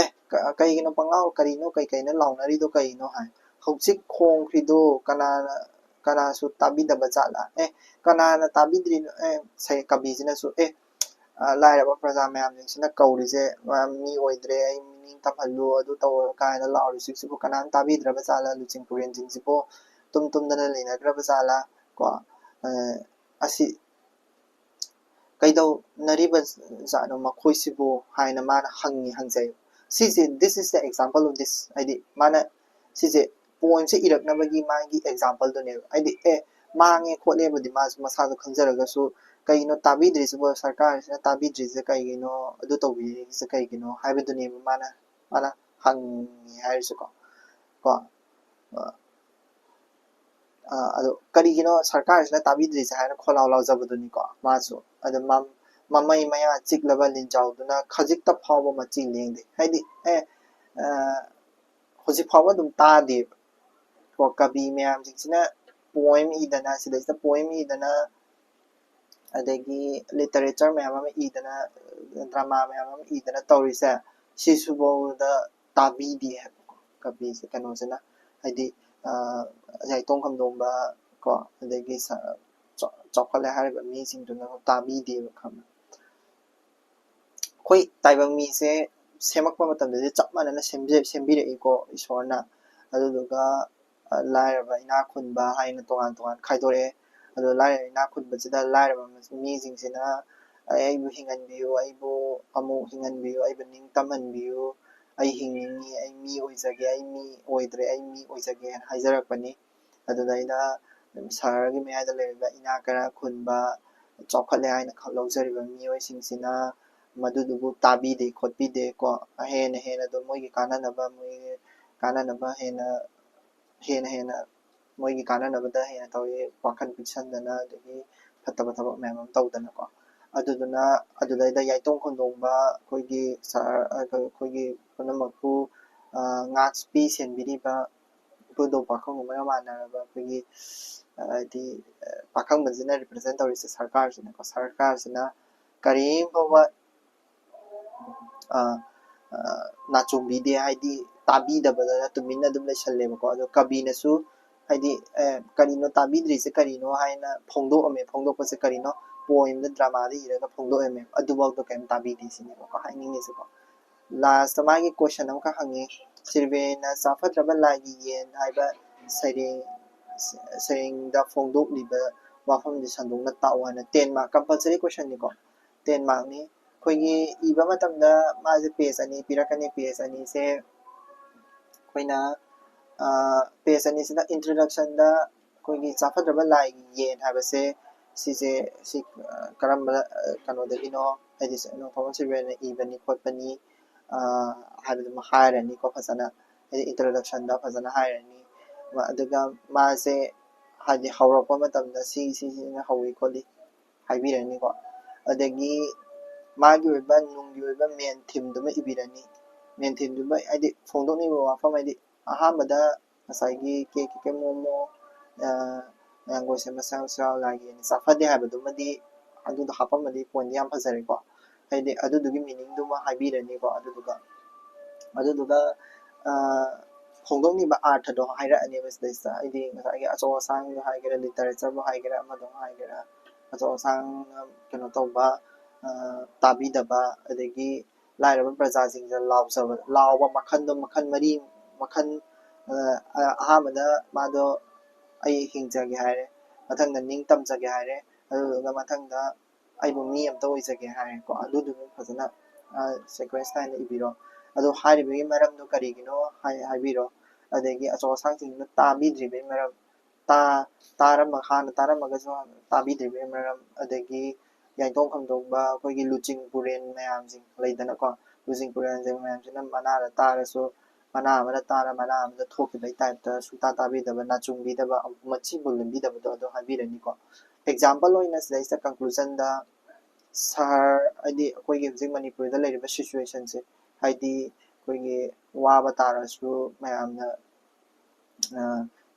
ꯀꯩꯒꯤꯅꯣ ꯀꯔꯤꯅꯣ ꯀꯩꯅꯣ ꯂꯥꯎꯅꯔꯤꯗꯣ ꯀꯩꯅꯣ ꯍꯥꯏ ꯍꯧꯖꯤꯛ ꯈꯣꯡꯈ꯭ꯔꯤꯗꯣ ꯀꯅꯥꯁꯨ ꯇꯥꯕꯤꯗꯕ ꯖꯥꯠꯂꯥ ꯀꯅꯥꯅ ꯇꯥꯕꯤꯗ꯭ꯔꯤꯅꯣ ꯀꯕꯤꯁꯤꯅꯁꯨ ꯂꯥꯏꯔꯕ ꯄ꯭ꯔꯖꯥ ꯃꯌꯥꯝꯁꯤꯡꯁꯤꯅ ꯀꯧꯔꯤꯁꯦ ꯃꯤ ꯑꯣꯏꯗ꯭ꯔꯦ ꯑꯩ ꯃꯤꯅꯤꯡ ꯇꯝꯍꯜꯂꯨ ꯑꯗꯨ ꯇꯧꯔ ꯀꯥꯏꯅ ꯂꯥꯎꯔꯤꯁꯤꯕꯨ ꯀꯅꯥꯅ ꯇꯥꯕꯤꯗ꯭ꯔꯕ ꯖꯥꯠꯂꯥ ꯂꯨꯆꯤꯡ ꯄꯨꯔꯦꯟꯁꯤꯡꯁꯤꯕꯨ ꯇꯨꯝꯗꯅ ꯂꯩꯅꯈ꯭ꯔꯕ ꯖꯥꯠꯂꯥ ꯀꯣ ꯀꯩꯗꯧꯅꯔꯤꯕ ꯖꯥꯠꯅꯣ ꯃꯈꯣꯏꯁꯤꯕꯨ ꯍꯥꯏꯅ ꯃꯥꯅ ꯍꯪꯖꯩ ꯁꯤꯁꯦ this is the example of this ꯍꯥꯏꯗꯤ ꯃꯥꯅ ꯁꯤꯁꯦ ꯄꯣꯏꯝꯁꯦ ꯏꯔꯛꯅꯕꯒꯤ ꯃꯥꯒꯤ ꯑꯦꯛꯖꯥꯝꯄꯜꯗꯨꯅꯦꯕ ꯍꯥꯏꯗꯤ ꯃꯥꯡꯉꯦ ꯈꯣꯠꯂꯦꯕꯨꯗꯤ ꯃꯥꯁꯨ ꯃꯁꯥꯗꯣ ꯈꯪꯖꯔꯒꯁꯨ ꯀꯩꯒꯤꯅꯣ ꯇꯥꯕꯤꯗ꯭ꯔꯤꯁꯤꯕꯣ ꯁꯔꯀꯥꯔꯁꯤꯅ ꯇꯥꯕꯤꯗ꯭ꯔꯤꯁꯦ ꯀꯩꯒꯤꯅꯣ ꯑꯗꯨ ꯇꯧꯕꯤꯔꯤꯁꯦ ꯀꯩꯒꯤꯅꯣ ꯍꯥꯏꯕꯗꯨꯅꯦꯕ ꯃꯥꯅ ꯍꯪꯉꯤ ꯍꯥꯏꯔꯤꯁꯦꯀꯣ ꯑꯗꯣ ꯀꯔꯤꯒꯤꯅꯣ ꯁꯔꯀꯥꯔꯁꯤꯅ ꯇꯥꯕꯤꯗ꯭ꯔꯤꯁꯦ ꯍꯥꯏꯅ ꯈꯣꯜꯂꯥꯎ ꯂꯥꯎꯖꯕꯗꯨꯅꯤꯀꯣ ꯃꯥꯁꯨ ꯑꯗ ꯃꯃꯩ ꯃꯌꯥ ꯆꯤꯛꯂꯕ ꯂꯤꯟꯖꯥꯎꯗꯨꯅ ꯈꯖꯤꯛꯇ ꯐꯥꯎꯕ ꯃꯆꯤ ꯂꯦꯡꯗꯦ ꯍꯥꯏꯗꯤ ꯍꯧꯖꯤꯛ ꯐꯥꯎꯕ ꯑꯗꯨꯝ ꯇꯥꯗꯦꯕ ꯀꯣ ꯀꯕꯤ ꯃꯌꯥꯝꯁꯤꯡꯁꯤꯅ ꯄꯣꯏꯝ ꯏꯗꯅ ꯁꯤꯗꯩꯁꯤꯗ ꯄꯣꯏꯝ ꯏꯗꯅ ꯑꯗꯒꯤ ꯂꯤꯇꯔꯦꯆꯔ ꯃꯌꯥꯝ ꯑꯃ ꯏꯗꯅ ꯗ꯭ꯔꯃꯥ ꯃꯌꯥꯝ ꯑꯃ ꯏꯗꯅ ꯇꯧꯔꯤꯁꯦ ꯁꯤꯁꯨꯐꯥꯎꯗ ꯇꯥꯕꯤꯗꯦ ꯍꯥꯏꯕꯀꯣ ꯀꯕꯤꯁꯦ ꯀꯩꯅꯣꯁꯤꯅ ꯍꯥꯏꯗꯤ ꯌꯥꯏꯇꯣꯡ ꯈꯝꯗꯣꯡꯕ ꯀꯣ ꯑꯗꯒꯤ ꯆꯥꯎꯈꯠꯂꯦ ꯍꯥꯏꯔꯤꯕ ꯃꯤꯁꯤꯡꯗꯨꯅ ꯇꯥꯕꯤꯗꯦꯕ ꯈꯪꯕ ꯑꯩꯈꯣꯏ ꯇꯥꯏꯕꯪ ꯃꯤꯁꯦ ꯁꯦꯝꯃꯛꯄ ꯃꯇꯝꯗꯗꯤ ꯆꯞ ꯃꯥꯟꯅꯅ ꯁꯦꯝꯕꯤꯔꯛꯏꯀꯣ ꯏꯁꯣꯔꯅ ꯑꯗꯨꯗꯨꯒ ꯂꯥꯏꯔꯕ ꯏꯅꯥꯛ ꯈꯨꯟꯕ ꯍꯥꯏꯅ ꯇꯣꯉꯥꯟ ꯇꯣꯉꯥꯟ ꯈꯥꯏꯗꯣꯔꯛꯑꯦ ꯑꯗꯣ ꯂꯥꯏꯔꯕ ꯏꯅꯥꯛ ꯈꯨꯟꯕꯁꯤꯗ ꯂꯥꯏꯔꯕ ꯃꯤꯁꯤꯡꯁꯤꯅ ꯑꯩꯕꯨ ꯍꯤꯡꯍꯟꯕꯤꯌꯨ ꯑꯩꯕꯨ ꯑꯃꯨꯛ ꯍꯤꯡꯍꯟꯕꯤꯌꯨ ꯑꯩꯕꯨ ꯅꯤꯡꯇꯝꯍꯟꯕꯤꯌꯨ ꯑꯩ ꯍꯤꯡꯅꯤꯡꯉꯤ ꯑꯩ ꯃꯤ ꯑꯣꯏꯖꯒꯦ ꯑꯩ ꯃꯤ ꯑꯣꯏꯗ꯭ꯔꯦ ꯑꯩ ꯃꯤ ꯑꯣꯏꯖꯒꯦꯅ ꯍꯥꯏꯖꯔꯛꯄꯅꯤ ꯑꯗꯨꯗꯩꯗ ꯁꯍꯔꯒꯤ ꯃꯌꯥꯏꯗ ꯂꯩꯔꯤꯕ ꯏꯅꯥꯛ ꯀꯩꯔꯥꯛ ꯈꯨꯟꯕ ꯆꯥꯎꯈꯠꯂꯦ ꯍꯥꯏꯅ ꯂꯧꯖꯔꯤꯕ ꯃꯤꯑꯣꯏꯁꯤꯡꯁꯤꯅ ꯃꯗꯨꯗꯨꯕꯨ ꯇꯥꯕꯤꯗꯦ ꯈꯣꯠꯄꯤꯗꯦ ꯀꯣ ꯍꯦꯟꯅ ꯑꯗꯨꯝ ꯃꯣꯏꯒꯤ ꯀꯥꯟꯅꯅꯕ ꯍꯦꯟꯅ ꯃꯣꯏꯒꯤ ꯀꯥꯟꯅꯅꯕꯗ ꯍꯦꯟꯅ ꯇꯧꯋꯤ ꯋꯥꯈꯜ ꯄꯤꯛꯁꯟꯗꯅ ꯑꯗꯒꯤ ꯐꯠꯇꯕ ꯊꯕꯛ ꯃꯌꯥꯝ ꯑꯃ ꯇꯧꯗꯅꯀꯣ ꯑꯗꯨꯗꯨꯅ ꯑꯗꯨꯗꯩꯗ ꯌꯥꯏꯇꯣꯡ ꯈꯣꯡꯗꯣꯡꯕ ꯑꯩꯈꯣꯏꯒꯤ ꯄꯨꯝꯅꯃꯛꯄꯨ ꯉꯥꯛꯄꯤ ꯁꯦꯟꯕꯤꯔꯤꯕ ꯏꯄꯨꯗꯧ ꯄꯥꯈꯪꯕꯒ ꯃꯥꯟꯅꯔꯕ ꯑꯩꯈꯣꯏꯒꯤ ꯍꯥꯏꯗꯤ ꯄꯥꯈꯪꯕꯁꯤꯅ ꯔꯤꯄ꯭ꯔꯖꯦꯟ ꯇꯧꯔꯤꯁꯦ ꯁꯔꯀꯥꯔꯁꯤꯅꯀꯣ ꯁꯔꯀꯥꯔꯁꯤꯅ ꯀꯔꯤꯝ ꯐꯥꯎꯕ ꯅꯥꯆꯨꯡꯕꯤꯗꯦ ꯍꯥꯏꯗꯤ ꯇꯥꯕꯤꯗꯕꯗꯅ ꯇꯨꯃꯤꯟꯅ ꯑꯗꯨꯝ ꯂꯩꯁꯜꯂꯦꯕꯀꯣ ꯑꯗꯣ ꯀꯕꯤꯅꯁꯨ ꯍꯥꯏꯗꯤ ꯀꯔꯤꯅꯣ ꯇꯥꯕꯤꯗ꯭ꯔꯤꯁꯦ ꯀꯔꯤꯅꯣ ꯍꯥꯏꯅ ꯐꯣꯡꯗꯣꯛꯄꯁꯦ ꯀꯔꯤꯅꯣ ꯄꯣꯏꯝꯗ ꯗ꯭ꯔꯃꯥꯗ ꯏꯔꯒ ꯐꯣꯡꯗꯣꯛꯑꯝꯃꯦ ꯑꯗꯨꯐꯥꯎꯗ ꯀꯩꯝ ꯇꯥꯕꯤꯗꯦ ꯁꯤꯅꯦꯕꯀꯣ ꯍꯥꯏꯅꯤꯡꯉꯤꯁꯦꯀꯣ ꯂꯥꯁꯇ ꯃꯥꯒꯤ ꯀꯣꯏꯁꯟ ꯑꯃꯈꯛ ꯍꯪꯉꯤ ꯁꯤꯔꯚꯦꯅ ꯆꯥꯐꯠꯇ꯭ꯔꯕ ꯂꯥꯏꯒꯤ ꯌꯦꯟ ꯍꯥꯏꯕ ꯁꯩꯔꯦꯡꯗ ꯐꯣꯡꯗꯣꯛꯂꯤꯕ ꯋꯥꯐꯝꯁꯦ ꯁꯟꯗꯣꯛꯅ ꯇꯥꯛꯎ ꯍꯥꯏꯅ 10 ꯃꯥꯔꯛ ꯀꯝꯄꯜꯁꯔꯤ ꯀꯣꯏꯁꯟꯅꯤꯀꯣ 10 ꯃꯥꯔꯛꯅꯤ ꯑꯩꯈꯣꯏꯒꯤ ꯏꯕ ꯃꯇꯝꯗ ꯃꯥꯁꯦ ꯄꯦꯖ 2 ꯄꯤꯔꯛꯀꯅꯤ ꯄꯦꯖ 2ꯁꯦ ꯑꯩꯈꯣꯏꯅ ꯄꯦꯖ 2ꯁꯤꯗ ꯏꯟꯇ꯭ꯔꯗꯛꯁꯟꯗ ꯑꯩꯈꯣꯏꯒꯤ ꯆꯥꯐꯠꯇ꯭ꯔꯕ ꯂꯥꯏꯒꯤ ꯌꯦꯟ ꯍꯥꯏꯕꯁꯦ ꯁꯤ ꯀꯔꯝꯕ ꯀꯩꯅꯣꯗꯒꯤꯅꯣ ꯍꯥꯏꯗꯤ ꯅꯣꯡꯊꯣꯝꯕꯝ ꯁꯤꯔꯚꯦꯅ ꯏꯕꯅꯤ ꯈꯣꯠꯄꯅꯤ ꯍꯥꯏꯕꯗꯨꯃ ꯍꯥꯏꯔꯅꯤꯀꯣ ꯐꯖꯅ ꯍꯥꯏꯗꯤ ꯏꯟꯇ꯭ꯔꯗꯛꯁꯟꯗ ꯐꯖꯅ ꯍꯥꯏꯔꯅꯤ ꯑꯗꯨꯒ ꯃꯥꯁꯦ ꯍꯥꯏꯗꯤ ꯍꯧꯔꯛꯄ ꯃꯇꯝꯗ ꯁꯤꯁꯤꯅ ꯍꯧꯋꯤ ꯈꯣꯠꯂꯤ ꯍꯥꯏꯕꯤꯔꯅꯤꯀꯣ ꯑꯗꯒꯤ ꯃꯥꯒꯤ ꯑꯣꯏꯕ ꯅꯨꯡꯒꯤ ꯑꯣꯏꯕ ꯃꯦꯟ ꯊꯤꯝꯗꯨꯃ ꯏꯕꯤꯔꯅꯤ ꯃꯦꯟ ꯊꯤꯝꯗꯨꯃ ꯍꯥꯏꯗꯤ ꯐꯣꯡꯗꯣꯛꯅꯤꯡꯕ ꯋꯥꯐꯝ ꯍꯥꯏꯗꯤ ꯑꯍꯥꯟꯕꯗ ꯉꯁꯥꯏꯒꯤ ꯀꯦ ꯃꯣꯃꯣ ꯃꯌꯥꯡꯒꯣꯏ ꯃꯁꯥ ꯂꯥꯏꯒꯤ ꯆꯥꯐꯗꯦ ꯍꯥꯏꯕꯗꯨꯃꯗꯤ ꯑꯗꯨꯗꯣ ꯍꯥꯞꯄꯝꯃꯗꯤ ꯄꯣꯏꯟꯗꯤ ꯌꯥꯝ ꯐꯖꯔꯦꯀꯣ ꯍꯥꯏꯗꯤ ꯑꯗꯨꯗꯨꯒꯤ ꯃꯤꯅꯤꯡꯗꯨꯃ ꯍꯥꯏꯕꯤꯔꯅꯤꯀꯣ ꯑꯗꯨꯗꯨꯒ ꯐꯣꯡꯗꯣꯛꯅꯤꯡꯕ ꯑꯥꯔꯊꯗꯣ ꯍꯥꯏꯔꯛꯑꯅꯦꯕ ꯁꯤꯗꯩꯁꯤꯗ ꯍꯥꯏꯗꯤ ꯉꯁꯥꯏꯒꯤ ꯑꯆꯧ ꯑꯁꯥꯡꯕꯨ ꯍꯥꯏꯒꯦꯔꯥ ꯂꯤꯇꯔꯦꯆꯔꯕꯨ ꯍꯥꯏꯒꯦꯔꯥ ꯑꯃꯗꯕꯨ ꯍꯥꯏꯒꯦꯔꯥ ꯑꯆꯧ ꯑꯁꯥꯡꯅ ꯀꯩꯅꯣ ꯇꯧꯕ ꯇꯥꯕꯤꯗꯕ ꯑꯗꯒꯤ ꯂꯥꯏꯔꯕ ꯄ꯭ꯔꯖꯥꯁꯤꯡꯗ ꯂꯥꯎꯕ ꯃꯈꯜꯗꯣ ꯃꯈꯜ ꯑꯍꯥꯟꯕꯗ ꯃꯥꯗꯣ ꯑꯩ ꯍꯤꯡꯖꯒꯦ ꯍꯥꯏꯔꯦ ꯃꯊꯪꯗ ꯅꯤꯡꯇꯝꯖꯒꯦ ꯍꯥꯏꯔꯦ ꯑꯗꯨꯗꯨꯒ ꯃꯊꯪꯗ ꯑꯩꯕꯨ ꯃꯤ ꯑꯝꯇ ꯑꯣꯏꯖꯒꯦ ꯍꯥꯏꯔꯦꯀꯣ ꯑꯗꯨꯗꯨꯒ ꯐꯖꯅ ꯁꯦꯀ꯭ꯋꯦꯟꯁ ꯅꯥꯏꯅ ꯏꯕꯤꯔꯣ ꯑꯗꯣ ꯍꯥꯏꯔꯤꯕꯒꯤ ꯃꯔꯝꯗꯣ ꯀꯔꯤꯒꯤꯅꯣ ꯍꯥꯏꯕꯤꯔꯣ ꯑꯗꯒꯤ ꯑꯆꯧ ꯑꯁꯥꯡꯁꯤꯡꯗꯨꯅ ꯇꯥꯕꯤꯗ꯭ꯔꯤꯕꯒꯤ ꯃꯔꯝ ꯍꯥꯟꯅ ꯇꯥꯔꯝꯃꯒꯁꯨ ꯇꯥꯕꯤꯗ꯭ꯔꯤꯕꯒꯤ ꯃꯔꯝ ꯑꯗꯒꯤ ꯌꯥꯏꯇꯣꯡ ꯈꯝꯗꯣꯡꯕ ꯑꯩꯈꯣꯏꯒꯤ ꯂꯨꯆꯤꯡ ꯄꯨꯔꯦꯟ ꯃꯌꯥꯝꯁꯤꯡ ꯂꯩꯗꯅꯀꯣ ꯂꯨꯆꯤꯡ ꯄꯨꯔꯦꯟꯁꯤꯡ ꯃꯌꯥꯝꯁꯤꯅ ꯃꯅꯥꯗ ꯇꯥꯔꯁꯨ ꯃꯅꯥ ꯑꯃꯗ ꯇꯥꯔ ꯃꯅꯥ ꯑꯃꯗ ꯊꯣꯛꯈꯤꯕꯒꯤ ꯇꯥꯏꯞꯇ ꯁꯨꯡꯇꯥ ꯇꯥꯕꯤꯗꯕ ꯅꯥꯆꯨꯡꯕꯤꯗꯕ ꯃꯆꯤꯕꯨ ꯂꯦꯟꯕꯤꯗꯕꯗꯣ ꯑꯗꯨ ꯍꯥꯏꯕꯤꯔꯅꯤꯀꯣ ꯑꯦꯛꯖꯥꯝꯄꯜ ꯑꯣꯏꯅ ꯁꯤꯗꯩꯁꯤꯗ ꯀꯟꯀ꯭ꯂꯨꯖꯟꯗ ꯁꯍꯔ ꯍꯥꯏꯗꯤ ꯑꯩꯈꯣꯏꯒꯤ ꯍꯧꯖꯤꯛ ꯃꯅꯤꯄꯨꯔꯗ ꯂꯩꯔꯤꯕ ꯁꯤꯆꯨꯋꯦꯁꯟꯁꯦ ꯍꯥꯏꯗꯤ ꯑꯩꯈꯣꯏꯒꯤ ꯋꯥꯕ ꯇꯥꯔꯁꯨ ꯃꯌꯥꯝꯅ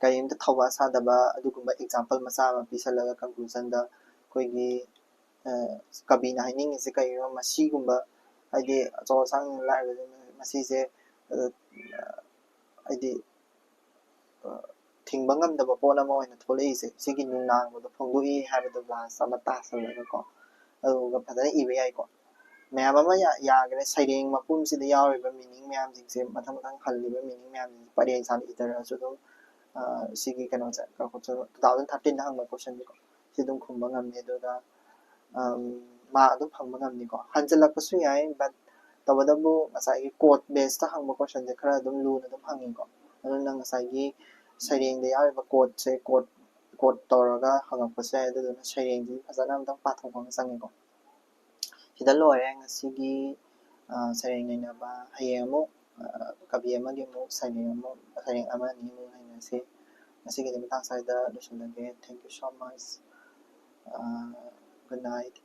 ꯀꯔꯤꯝꯇ ꯊꯧꯋꯥ ꯁꯥꯗꯕ ꯑꯗꯨꯒꯨꯝꯕ ꯑꯦꯛꯖꯥꯝꯄꯜ ꯃꯆꯥ ꯑꯃ ꯄꯤꯁꯜꯂꯒ ꯀꯟꯀ꯭ꯂꯨꯖꯟꯗ ꯑꯩꯈꯣꯏꯒꯤ ꯀꯕꯤꯅ ꯍꯥꯏꯅꯤꯡꯉꯤꯁꯦ ꯀꯔꯤꯅꯣ ꯃꯁꯤꯒꯨꯝꯕ ꯍꯥꯏꯗꯤ ꯑꯆꯧ ꯑꯁꯥꯡ ꯂꯥꯏꯔꯕ ꯃꯁꯤꯁꯦ ꯍꯥꯏꯗꯤ ꯊꯤꯡꯕ ꯉꯝꯗꯕ ꯄꯣꯠ ꯑꯃ ꯑꯣꯏꯅ ꯊꯣꯛꯂꯛꯏꯁꯦ ꯁꯤꯒꯤ ꯅꯨꯡꯅꯥꯡꯕꯗꯣ ꯐꯣꯡꯗꯣꯛꯏ ꯍꯥꯏꯕꯗꯣ ꯂꯥꯁ ꯑꯃ ꯇꯥꯁꯜꯂꯒꯀꯣ ꯑꯗꯨꯒ ꯐꯖꯅ ꯏꯕ ꯌꯥꯏꯀꯣ ꯃꯌꯥꯝ ꯑꯃ ꯌꯥꯈ꯭ꯔꯦ ꯁꯩꯔꯦꯡ ꯃꯄꯨꯝꯁꯤꯗ ꯌꯥꯎꯔꯤꯕ ꯃꯤꯅꯤꯡ ꯃꯌꯥꯝꯁꯤꯡꯁꯦ ꯃꯊꯪ ꯍꯜꯂꯤꯕ ꯃꯤꯅꯤꯡ ꯃꯌꯥꯝꯁꯤꯡꯁꯦ ꯄꯔꯦꯡ ꯁꯥꯅ ꯏꯊꯔꯛꯑꯁꯨ ꯑꯗꯨꯝ ꯁꯤꯒꯤ ꯀꯩꯅꯣꯁꯦ 2013ꯗ ꯍꯪꯕ ꯀꯣꯏꯁꯟꯅꯤꯀꯣ ꯁꯤ ꯑꯗꯨꯝ ꯈꯨꯝꯕ ꯉꯝꯃꯤ ꯑꯗꯨꯒ ꯃꯥ ꯑꯗꯨꯝ ꯐꯪꯕ ꯉꯝꯅꯤꯀꯣ ꯍꯟꯖꯤꯜꯂꯛꯄꯁꯨ ꯌꯥꯏ ꯕꯠ ꯇꯧꯕꯇꯕꯨ ꯉꯁꯥꯏꯒꯤ ꯀꯣꯗ ꯕꯦꯁꯇ ꯍꯪꯕ ꯀꯣꯏꯁꯟꯁꯦ ꯈꯔ ꯑꯗꯨꯝ ꯂꯨꯅ ꯑꯗꯨꯝ ꯍꯪꯉꯤꯀꯣ ꯑꯗꯨꯅ ꯉꯁꯥꯏꯒꯤ ꯁꯩꯔꯦꯡꯗ ꯌꯥꯎꯔꯤꯕ ꯀꯣꯗꯁꯦ ꯀꯣꯗ ꯇꯧꯔꯒ ꯍꯪꯉꯛꯄꯁꯨ ꯌꯥꯏ ꯑꯗꯨꯗꯨꯅ ꯁꯩꯔꯦꯡꯁꯤ ꯐꯖꯅ ꯑꯝꯇꯪ ꯄꯥꯊꯣꯛꯄ ꯑꯃ ꯆꯪꯉꯤꯀꯣ ꯁꯤꯗ ꯂꯣꯏꯔꯦ ꯉꯁꯤꯒꯤ ꯁꯩꯔꯦꯡ ꯅꯩꯅꯕ ꯍꯌꯦꯡ ꯑꯃꯨꯛ ꯀꯕꯤ ꯑꯃꯒꯤ ꯑꯃꯨꯛ ꯁꯩꯔꯦꯡ ꯑꯃ ꯑꯅꯤ ꯑꯃꯨꯛ ꯅꯩꯅꯁꯤ ꯉꯁꯤꯒꯤꯗꯤ ꯃꯇꯥꯡ ꯁ꯭ꯋꯥꯏꯗ ꯂꯣꯏꯁꯤꯜꯂꯒꯦ thank you so much good night